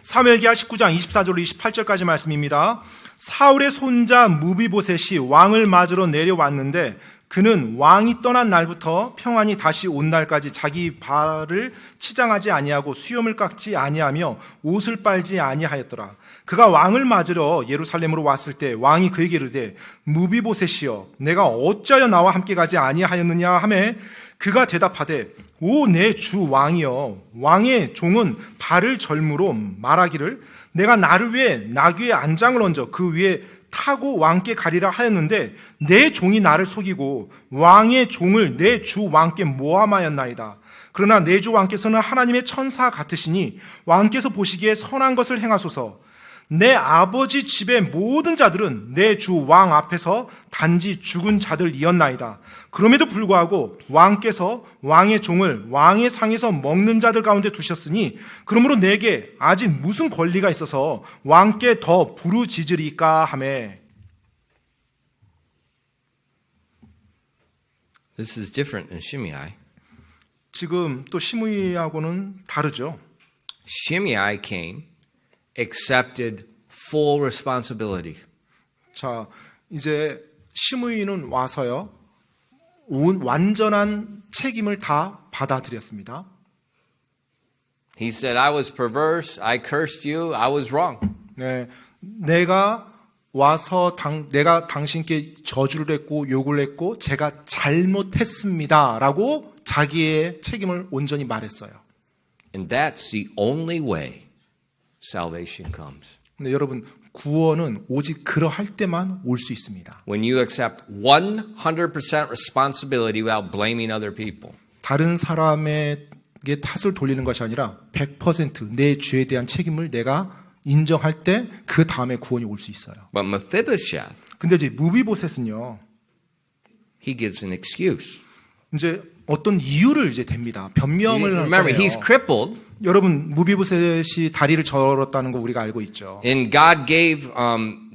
사무엘기하 19장 24절로 28절까지 말씀입니다. 사울의 손자 무비보셋이 왕을 맞으러 내려왔는데 그는 왕이 떠난 날부터 평안히 다시 온 날까지 자기 발을 치장하지 아니하고 수염을 깎지 아니하며 옷을 빨지 아니하였더라. 그가 왕을 맞으러 예루살렘으로 왔을 때 왕이 그에게 이르되 무비보셋이여 내가 어찌하여 나와 함께 가지 아니하였느냐 하매 그가 대답하되 오 내 주 왕이여 왕의 종은 발을 절므로 말하기를 내가 나를 위해 나귀의 안장을 얹어 그 위에 타고 왕께 가리라 하였는데 내 종이 나를 속이고 왕의 종을 내 주 왕께 모함하였나이다. 그러나 내 주 왕께서는 하나님의 천사 같으시니 왕께서 보시기에 선한 것을 행하소서. 내 아버지 집의 모든 자들은 내 주 왕 앞에서 단지 죽은 자들이었나이다. 그럼에도 불구하고 왕께서 왕의 종을 왕의 상에서 먹는 자들 가운데 두셨으니 그러므로 내게 아직 무슨 권리가 있어서 왕께 더 부르짖으리까 하매. This is different than Shimei. 지금 또 시므이하고는 다르죠. Shimei came, accepted full responsibility. 자, 이제 시므이는 와서요. 완전한 책임을 다 받아들였습니다. He said, I was perverse, I cursed you, I was wrong. 네, 내가 와서 내가 당신께 저주를 했고 욕을 했고 제가 잘못했습니다라고 자기의 책임을 온전히 말했어요. And that's the only way salvation comes. 근데 여러분 구원은 오직 그러할 때만 올 수 있습니다. When you accept 100% responsibility without blaming other people. 다른 사람에게 탓을 돌리는 것이 아니라 100% 내 죄에 대한 책임을 내가 인정할 때 그 다음에 구원이 올 수 있어요. But Mephibosheth, 근데 이제 무비보셋은요. he gives an excuse. 이제 어떤 이유를 이제 댑니다. 변명을 하는 Remember, 거예요. he's crippled. 여러분 무비보셋이 다리를 저었다는 거 우리가 알고 있죠. And God gave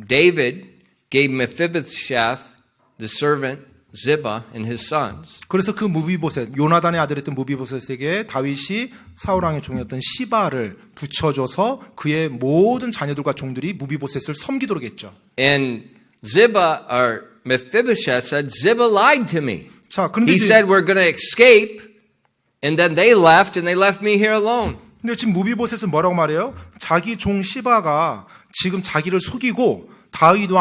David gave Mephibosheth the servant Ziba and his sons. 그래서 그 무비보셋, 요나단의 아들이었던 무비보셋에게 다윗이 사울 왕의 종이었던 시바를 붙여줘서 그의 모든 자녀들과 종들이 무비보셋을 섬기도록 했죠. And Ziba or Mephibosheth said, Ziba lied to me. 자, 그런데 He 이제, said we're going to escape, and then they left, and they left me here alone. 근데 지금 무비보셋은 뭐라고 말해요? 자기 종 시바가 지금 자기를 속이고 다윗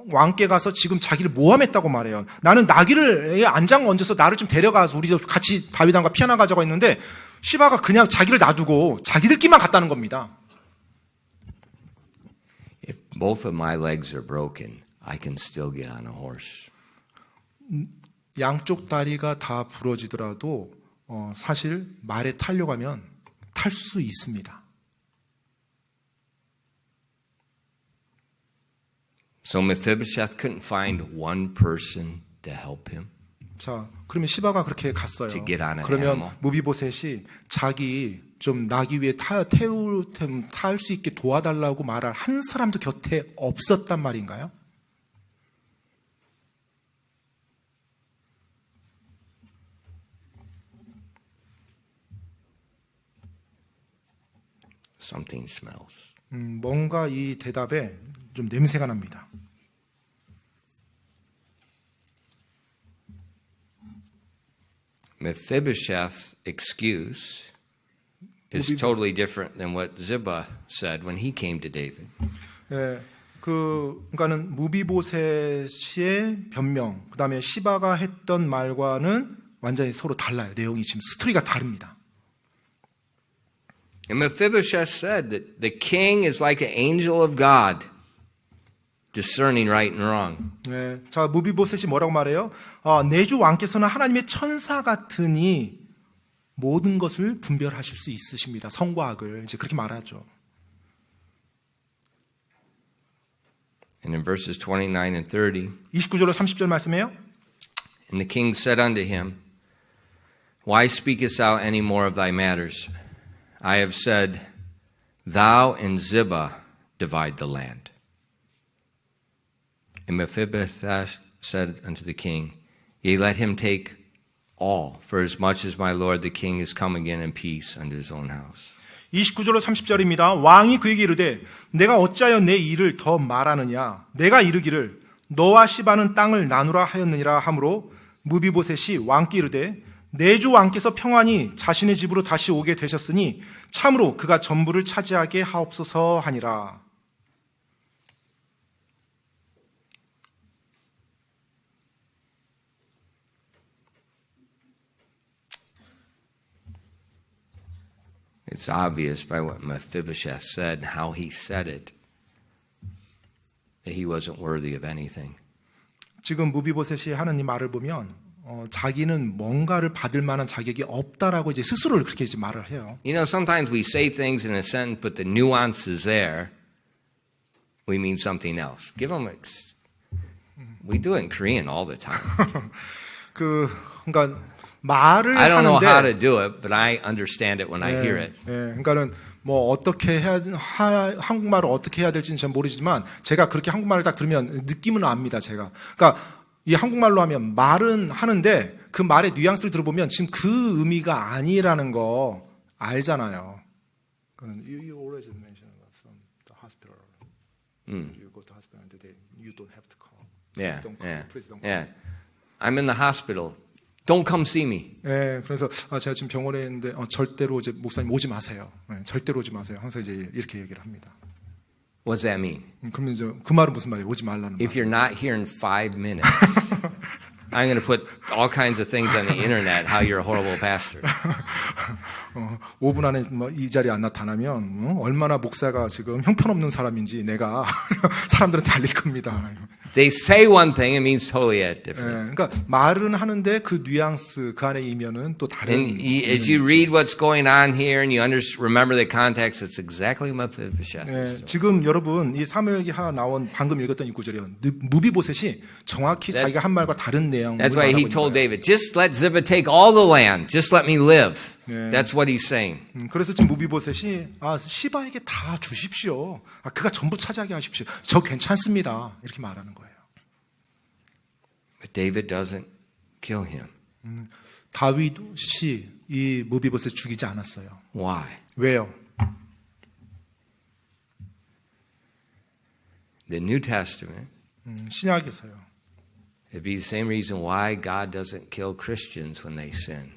왕께 가서 지금 자기를 모함했다고 말해요. 나는 나귀를 안장 얹어서 나를 좀 데려가서 우리도 같이 다윗 왕과 피어나가자고 했는데 시바가 그냥 자기를 놔두고 자기들끼리만 갔다는 겁니다. If both of my legs are broken, I can still get on a horse. 양쪽 다리가 다 부러지더라도 사실 말에 타려고 하면 탈 수 있습니다. So Mephibosheth couldn't find one person to help him. 자, 그러면 시바가 그렇게 갔어요. To get on an 그러면 animal. 무비보셋이 자기 좀 나귀 위에 탈 수 있게 도와달라고 말할 한 사람도 곁에 없었단 말인가요? Something smells. 뭔가 이 대답에 좀 냄새가 납니다. Mephibosheth's excuse is totally different than what Ziba said when he came to David. 예, 그러니까는 무비보셋의 변명, 그다음에 시바가 했던 말과는 완전히 서로 달라요. 내용이 지금 스토리가 다릅니다. And Mephibosheth said that the king is like an angel of God, discerning right and wrong. 예, 자 무비보셋이 뭐라고 말해요? 내 주 왕께서는 하나님의 천사 같으니 모든 것을 분별하실 수 있으십니다. 성과 악을 이제 그렇게 말하죠. And in verses 29 and 30, 29절로 30절 말씀해요. and the king said unto him, Why speakest thou any more of thy matters? I have said, Thou and Ziba divide the land. And Mephibosheth said unto the king, Yea, let him take all, for as much as my lord the king is come again in peace unto his own house. 29절로 30절입니다. 왕이 그에게 이르되 내가 어찌하여 내 일을 더 말하느냐 내가 이르기를 너와 시바는 땅을 나누라 하였느니라 하므로 무비보셋이 왕께 이르되 내 주 왕께서 평안히 자신의 집으로 다시 오게 되셨으니 참으로 그가 전부를 차지하게 하옵소서 하니라. It's obvious by what Mephibosheth said and how he said it that he wasn't worthy of anything. 지금 무비보셋이 하는 이 말을 보면 자기는 뭔가를 받을 만한 자격이 없다라고 이제 스스로를 그렇게 이제 말을 해요. You know, sometimes we say things in a sentence, but the nuances there, we mean something else. Give them. We do it in Korean all the time. 그러니까 말을 I don't know how to 하는데 do it, but I understand it when I hear it. 그러니까는 뭐 어떻게 해야 한국말을 어떻게 해야 될지는 잘 모르지만 제가 그렇게 한국말을 딱 들으면 느낌은 압니다. 제가. 그러니까 이 한국말로 하면 말은 하는데 그 말의 뉘앙스를 들어보면 지금 그 의미가 아니라는 거 알잖아요. You always mention the hospital. You go to hospital and you don't have to call. Yeah, Please don't call. yeah, Please don't call. yeah. I'm in the hospital. Don't come see me. 네, 그래서 제가 지금 병원에 있는데 절대로 이제 목사님 오지 마세요. 네, 절대로 오지 마세요. 항상 이제 이렇게 얘기를 합니다. What's that mean? 그러면 이제 그 말은 무슨 말이에요? 오지 말라는 말. If you're not here in 5 minutes, I'm going to put all kinds of things on the internet how you're a horrible pastor. 5분 안에 이 자리에 안 나타나면 얼마나 목사가 지금 형편없는 사람인지 내가 사람들한테 알릴 겁니다. They say one thing, it means totally different. 그러니까 말은 하는데 그 뉘앙스 그 안에 이면은 또 다른. And as you read what's going on here and you remember the context, it's exactly what Mephibosheth is doing. 지금 여러분 이 사무엘기하 나온 방금 읽었던 이 구절이요. 무비보셋이 정확히 자기가 한 말과 다른 내용을 That's why 말하고 he 있는 told 거예요. David, just let Ziba take all the land. Just let me live. That's what he's saying. 그래서 지금 무비보셋이 시바에게 다 주십시오. 그가 전부 차지하게 하십시오. 저 괜찮습니다. 이렇게 말하는 거예요. But David doesn't kill him. 다윗이 이 무비보셋 죽이지 않았어요. Why? 왜요? The New Testament, 신약에서요. it'd be the same reason why God doesn't kill Christians when they sin.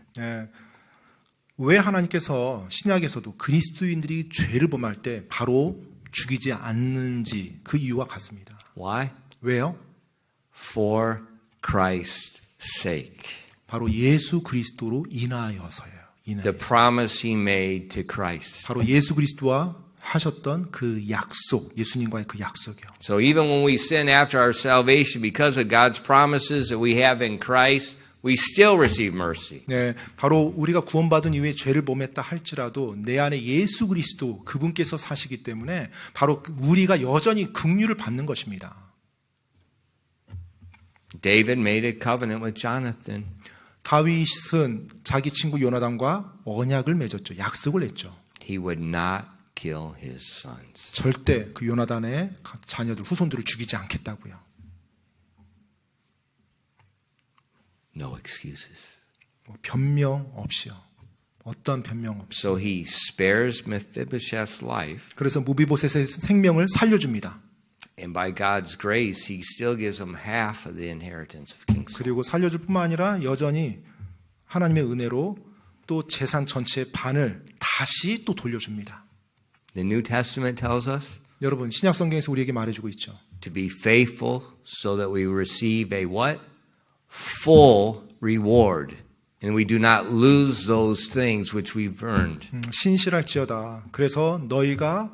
왜 하나님께서 신약에서도 그리스도인들이 죄를 범할 때 바로 죽이지 않는지 그 이유와 같습니다. Why? 왜요? For Christ's sake. 바로 예수 그리스도로 인하여서예요. The promise he made to Christ. 바로 예수 그리스도와 하셨던 그 약속, 예수님과의 그 약속이요. So even when we sin after our salvation because of God's promises that we have in Christ, we still receive mercy. 네, 바로 우리가 구원받은 이후에 죄를 범했다 할지라도 내 안에 예수 그리스도 그분께서 사시기 때문에 바로 우리가 여전히 긍휼을 받는 것입니다. David made a covenant with Jonathan. 다윗은 자기 친구 요나단과 언약을 맺었죠. 약속을 했죠. He would not kill his sons. 절대 그 요나단의 자녀들, 후손들을 죽이지 않겠다고요. No excuses. 변명 없이요. 어떤 변명 없이. So he spares Mephibosheth's life, 그래서 무비보셋의 생명을 살려줍니다. and by God's grace, he still gives him half of the inheritance of King Saul. 그리고 살려줄 뿐만 아니라 여전히 하나님의 은혜로 또 재산 전체의 반을 다시 또 돌려줍니다. The New Testament tells us 여러분 신약 성경에서 우리에게 말해주고 있죠. to be faithful so that we receive a what? Full reward. And we do not lose those things which we've earned. 신실할지어다. 그래서 너희가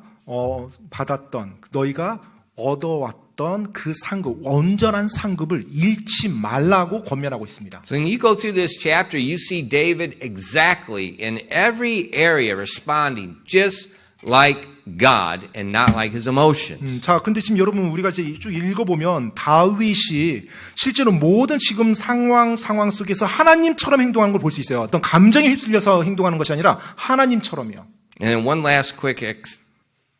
받았던, 너희가 얻어왔던 그 상급, 온전한 상급을 잃지 말라고 권면하고 있습니다. So when you go through this chapter, you see David exactly in every area responding just like God and not like his emotions. 자, 근데 지금 여러분 우리가 이제 쭉 읽어보면 다윗이 실제로 모든 지금 상황 속에서 하나님처럼 행동하는 걸 볼 수 있어요. 어떤 감정에 휩쓸려서 행동하는 것이 아니라 하나님처럼요. And then one last quick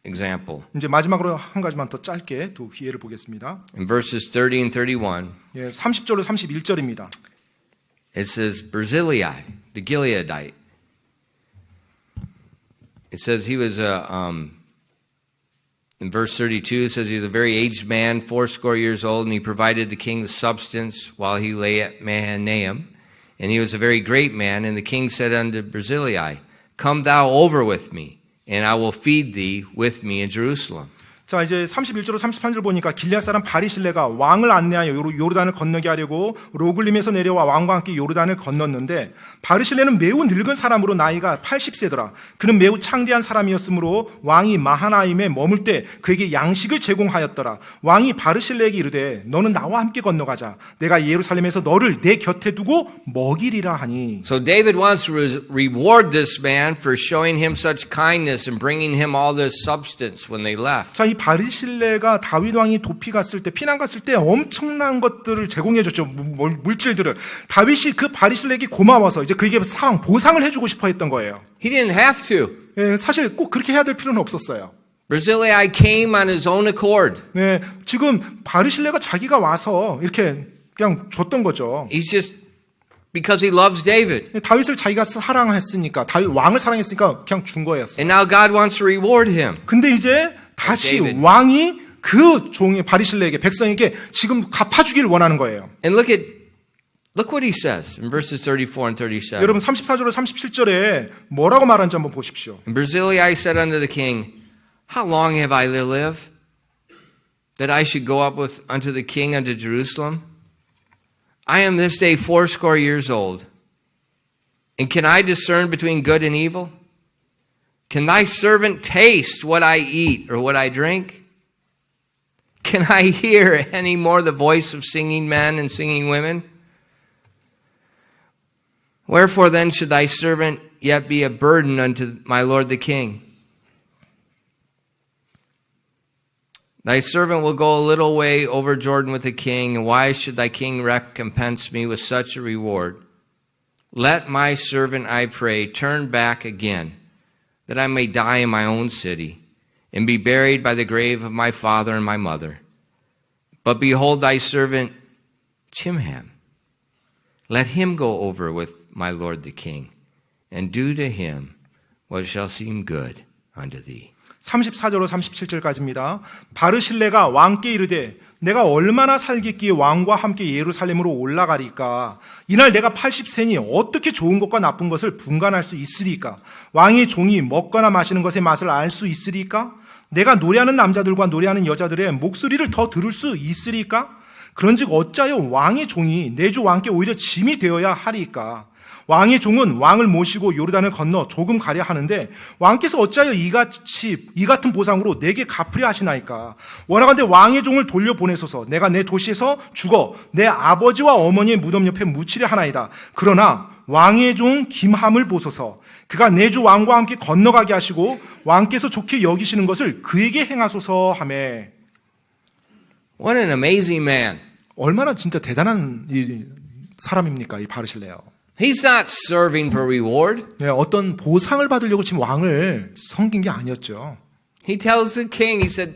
example. 이제 마지막으로 한 가지만 더 짧게 또 기회를 보겠습니다. In verses 30 and 31, 30절로 31절입니다. it says, Barzillai, the Gileadite, it says he was in verse 32, it says he was a very aged man, 80 years old, and he provided the king with substance while he lay at Mahanaim. And he was a very great man, and the king said unto Barzillai, come thou over with me, and I will feed thee with me in Jerusalem. 자, 이제 31절로 33절 보니까 길앗 사람 바리실레가 왕을 안내하여 요르단을 건너게 하려고 로글림에서 내려와 왕과 함께 요르단을 건넜는데 바리실레는 매우 늙은 사람으로 나이가 80세더라. 그는 매우 창대한 사람이었으므로 왕이 마하나임에 머물 때 그에게 양식을 제공하였더라. 왕이 바리실레에게 이르되 너는 나와 함께 건너가자. 내가 예루살렘에서 너를 내 곁에 두고 먹이리라 하니. So David wants to reward this man for showing him such kindness and bringing him all this substance when they left. 자, 이 바리실레가 다윗 왕이 도피 갔을 때, 피난 갔을 때 엄청난 것들을 제공해줬죠. 물질들을. 다윗이 그 바리실레에게 고마워서 이제 그에게 보상을 해주고 싶어 했던 거예요. He didn't have to. 예, 사실 꼭 그렇게 해야 될 필요는 없었어요. Barzillai came on his own accord. 네, 지금 바리실레가 자기가 와서 이렇게 그냥 줬던 거죠. He's just because he loves David. 다윗을 자기가 사랑했으니까, 다윗 왕을 사랑했으니까 그냥 준 거였어요. And now God wants to reward him. 근데 이제 다시 David. 왕이 그 종의 바리실레에게, 백성에게 지금 갚아주길 원하는 거예요. And look what he says in verses 34 and 37. 여러분 34절로 37절에 뭐라고 말하는지 한번 보십시오. And Barzillai said unto the king, how long have I lived, that I should go up unto the king unto Jerusalem? I am this day 80 years old. And can I discern between good and evil? Can thy servant taste what I eat or what I drink? Can I hear any more the voice of singing men and singing women? Wherefore then should thy servant yet be a burden unto my lord the king? Thy servant will go a little way over Jordan with the king, and why should thy king recompense me with such a reward? Let my servant, I pray, turn back again, that I may die in my own city, and be buried by the grave of my father and my mother. But behold thy servant Chimham. Let him go over with my lord the king, and do to him what shall seem good unto thee. 34절로 37절까지입니다. 바르실레가 왕께 이르되 내가 얼마나 살겠기에 왕과 함께 예루살렘으로 올라가리까? 이날 내가 80세니 어떻게 좋은 것과 나쁜 것을 분간할 수 있으리까? 왕의 종이 먹거나 마시는 것의 맛을 알 수 있으리까? 내가 노래하는 남자들과 노래하는 여자들의 목소리를 더 들을 수 있으리까? 그런즉 어찌하여 왕의 종이 내 주 왕께 오히려 짐이 되어야 하리까? 왕의 종은 왕을 모시고 요르단을 건너 조금 가려 하는데 왕께서 어찌하여 이 같은 보상으로 내게 갚으려 하시나이까? 원하건대 왕의 종을 돌려보내소서. 내가 내 도시에서 죽어 내 아버지와 어머니의 무덤 옆에 묻히려 하나이다. 그러나 왕의 종 김함을 보소서. 그가 내 주 왕과 함께 건너가게 하시고 왕께서 좋게 여기시는 것을 그에게 행하소서 하매. What an amazing man. 얼마나 진짜 대단한 이 사람입니까? 이 바르실레요. He's not serving for reward. 네, 어떤 보상을 받으려고 지금 왕을 섬긴 게 아니었죠. He tells the king, he said,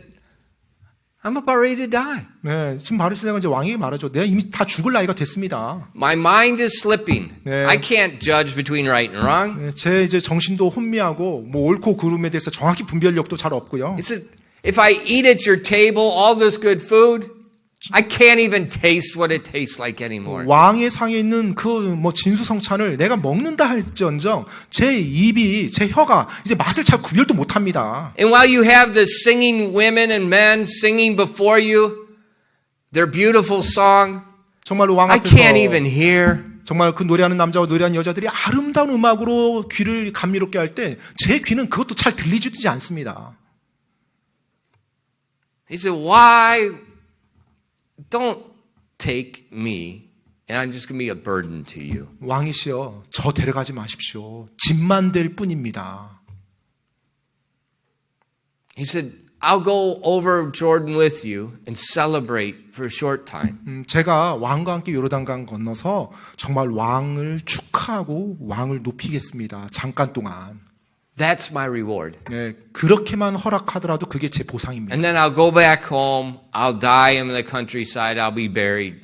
I'm about ready to die. 네, 지금 바르실레가 이제 왕에게 말하죠. 내가 이미 다 죽을 나이가 됐습니다. My mind is slipping. 네. I can't judge between right and wrong. 네, 제 이제 정신도 혼미하고 뭐 옳고 그름에 대해서 정확히 분별력도 잘 없고요. He says, if I eat at your table all this good food, I can't even taste what it tastes like anymore. 왕의 상에 있는 그 뭐 진수성찬을 내가 먹는다 할지언정 제 입이, 제 혀가 이제 맛을 잘 구별도 못합니다. And while you have the singing women and men singing before you their beautiful song, 정말로 왕 I 앞에서 can't even hear. 정말 그 노래하는 남자와 노래하는 여자들이 아름다운 음악으로 귀를 감미롭게 할 때 제 귀는 그것도 잘 들리지도 않습니다. He said, why don't take me and I'm just going to be a burden to you. 왕이시여, 저 데려가지 마십시오. 짐만 될 뿐입니다. He said, I'll go over Jordan with you and celebrate for a short time. 제가 왕과 함께 요르단강 건너서 정말 왕을 축하하고 왕을 높이겠습니다. 잠깐 동안. That's my reward. 네, 그렇게만 허락하더라도 그게 제 보상입니다. And then I'll go back home. I'll die in the countryside. I'll be buried.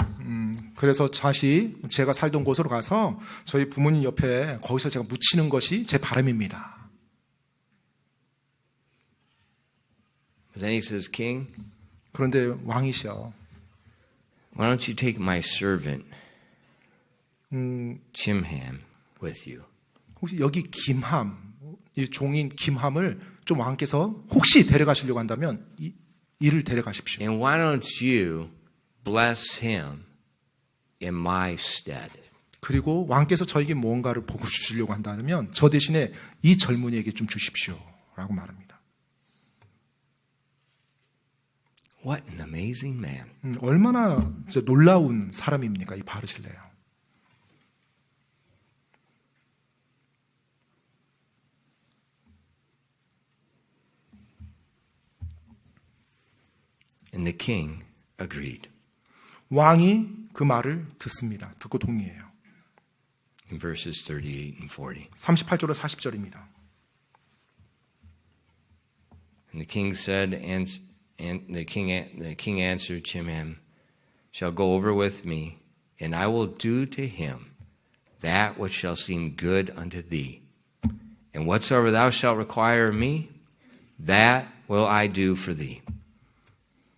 그래서 다시 제가 살던 곳으로 가서 저희 부모님 옆에 거기서 제가 묻히는 것이 제 바람입니다. But then he says, King, 그런데 왕이시여, why don't you take my servant, Chimham, with you? 혹시 여기 김함, 이 종인 김함을 좀 왕께서 혹시 데려가시려고 한다면 이를 데려가십시오. And why don't you bless him in my stead? 그리고 왕께서 저에게 뭔가를 복을 주시려고 한다면 저 대신에 이 젊은이에게 좀 주십시오. 라고 말합니다. What an amazing man. 얼마나 진짜 놀라운 사람입니까? 이 바르실레요. And the king agreed. 왕이 그 말을 듣습니다. 듣고 동의해요. In verses 38 and 40. 38절로 40절입니다. And the king said, and the king answered Chimham, shall go over with me, and I will do to him that which shall seem good unto thee. And whatsoever thou shalt require of me, that will I do for thee.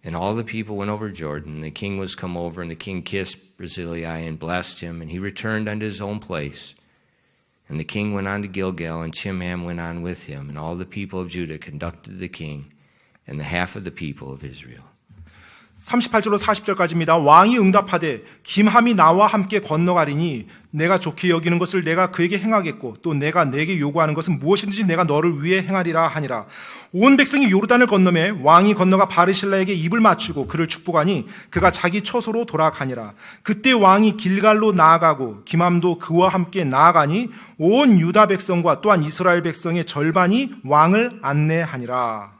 And all the people went over Jordan, and the king was come over, and the king kissed Barzillai and blessed him, and he returned unto his own place. And the king went on to Gilgal, and Chimham went on with him, and all the people of Judah conducted the king, and the half of the people of Israel. 38절로 40절까지입니다. 왕이 응답하되 김함이 나와 함께 건너가리니 내가 좋게 여기는 것을 내가 그에게 행하겠고 또 내가 내게 요구하는 것은 무엇이든지 내가 너를 위해 행하리라 하니라. 온 백성이 요르단을 건너매 왕이 건너가 바르실라에게 입을 맞추고 그를 축복하니 그가 자기 처소로 돌아가니라. 그때 왕이 길갈로 나아가고 김함도 그와 함께 나아가니 온 유다 백성과 또한 이스라엘 백성의 절반이 왕을 안내하니라.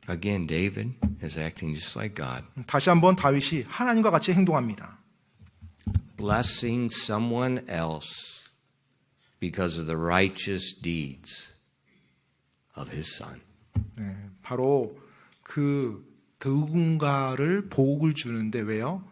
Again, David is acting just like God. 다시 한번 다윗이 하나님과 같이 행동합니다. Blessing someone else because of the righteous deeds of his son. 네, 바로 그 누군가를 복을 주는데 왜요?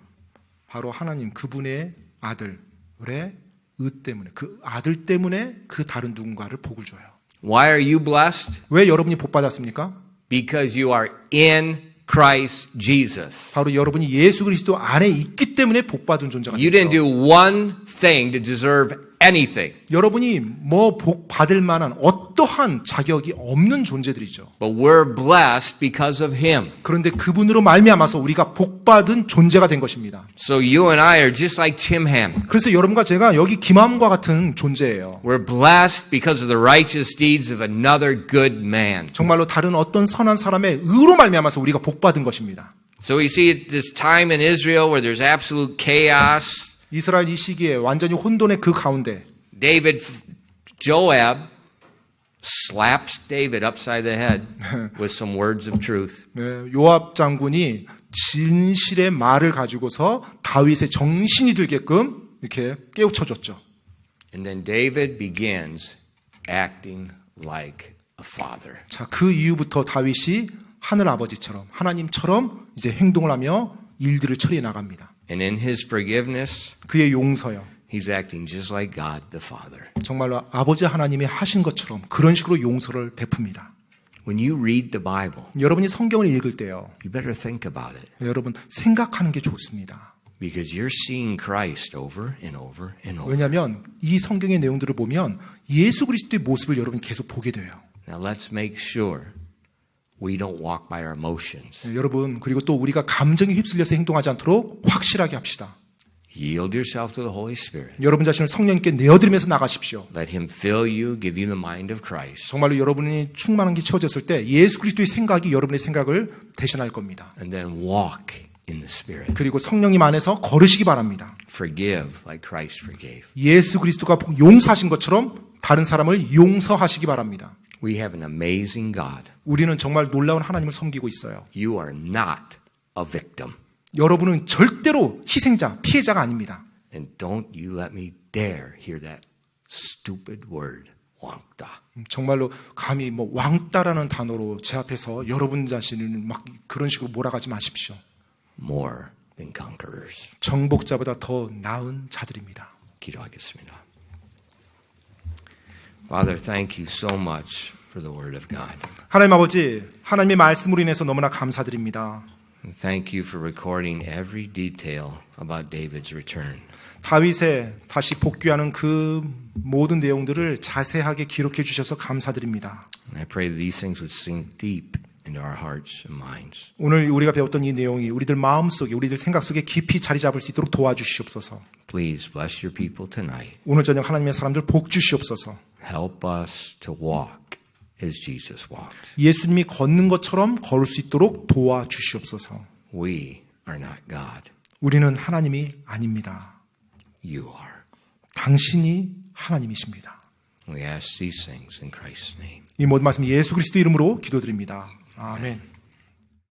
바로 하나님 그분의 아들의 의 때문에 그 아들 때문에 그 다른 누군가를 복을 줘요. Why are you blessed? 왜 여러분이 복 받았습니까? Because you are in Christ Jesus. 바로 여러분이 예수 그리스도 안에 있기 때문에 복 받은 존재가 You didn't 됐죠. do one thing to deserve anything. 여러분이 뭐 복 받을 만한 어떠한 자격이 없는 존재들이죠. But we're blessed because of Him. 그런데 그분으로 말미암아서 우리가 복 받은 존재가 된 것입니다. So you and I are just like Chimham. 그래서 여러분과 제가 여기 김함과 같은 존재예요. We're blessed because of the righteous deeds of another good man. 정말로 다른 어떤 선한 사람의 의로 말미암아서 우리가 복 받은 것입니다. So we see at this time in Israel where there's absolute chaos. 이스라엘 이 시기에 완전히 혼돈의 그 가운데 Joab slaps David upside the head with some words of truth. 요압 장군이 진실의 말을 가지고서 다윗의 정신이 들게끔 이렇게 깨우쳐줬죠. And then David begins acting like a father. 자, 그 이후부터 다윗이 하늘 아버지처럼 하나님처럼 이제 행동을 하며 일들을 처리해 나갑니다. And in his forgiveness, 그의 용서요. he's acting just like God the Father. 정말로 아버지 하나님이 하신 것처럼 그런 식으로 용서를 베풉니다. When you read the Bible, 여러분이 성경을 읽을 때요. you better think about it. 여러분 생각하는 게 좋습니다. Because you're seeing Christ over and over and over. 왜냐하면 이 성경의 내용들을 보면 예수 그리스도의 모습을 여러분 계속 보게 돼요. Now let's make sure we don't walk by our emotions. 여러분 그리고 또 우리가 감정에 휩쓸려서 행동하지 않도록 확실하게 합시다. Yield yourself to the Holy Spirit. 여러분 자신을 성령님께 내어드리면서 나가십시오. Let Him fill you, give you the mind of Christ. 정말로 여러분이 충만한 게 채워졌을 때 예수 그리스도의 생각이 여러분의 생각을 대신할 겁니다. And then walk in the Spirit. 그리고 성령님 안에서 걸으시기 바랍니다. Forgive like Christ forgave. 예수 그리스도가 용서하신 것처럼 다른 사람을 용서하시기 바랍니다. We have an amazing God. 우리는 정말 놀라운 하나님을 섬기고 있어요. You are not a victim. 여러분은 절대로 희생자, 피해자가 아닙니다. And don't you let me dare hear that stupid word, 왕따. 정말로 감히 뭐 왕따라는 단어로 제 앞에서 여러분 자신을 막 그런 식으로 몰아가지 마십시오. More than conquerors. 정복자보다 더 나은 자들입니다. 기도하겠습니다. Father, thank you so much for the Word of God. 하나님 아버지, 하나님의 말씀으로 인해서 너무나 감사드립니다. And thank you for recording every detail about David's return. 다윗의 다시 복귀하는 그 모든 내용들을 자세하게 기록해 주셔서 감사드립니다. And I pray that these things would sink deep into our hearts and minds. 오늘 우리가 배웠던 이 내용이 우리들 마음속에, 우리들 생각 속에 깊이 자리 잡을 수 있도록 도와주시옵소서. Please bless your people tonight. 오늘 저녁 하나님의 사람들 복 주시옵소서. Help us to walk as Jesus walked. 예수님이 걷는 것처럼 걸을 수 있도록 도와주시옵소서. We are not God. 우리는 하나님이 아닙니다. You are. 당신이 하나님이십니다. We ask these things in Christ's name. 이 모든 말씀 예수 그리스도 이름으로 기도드립니다. 아멘.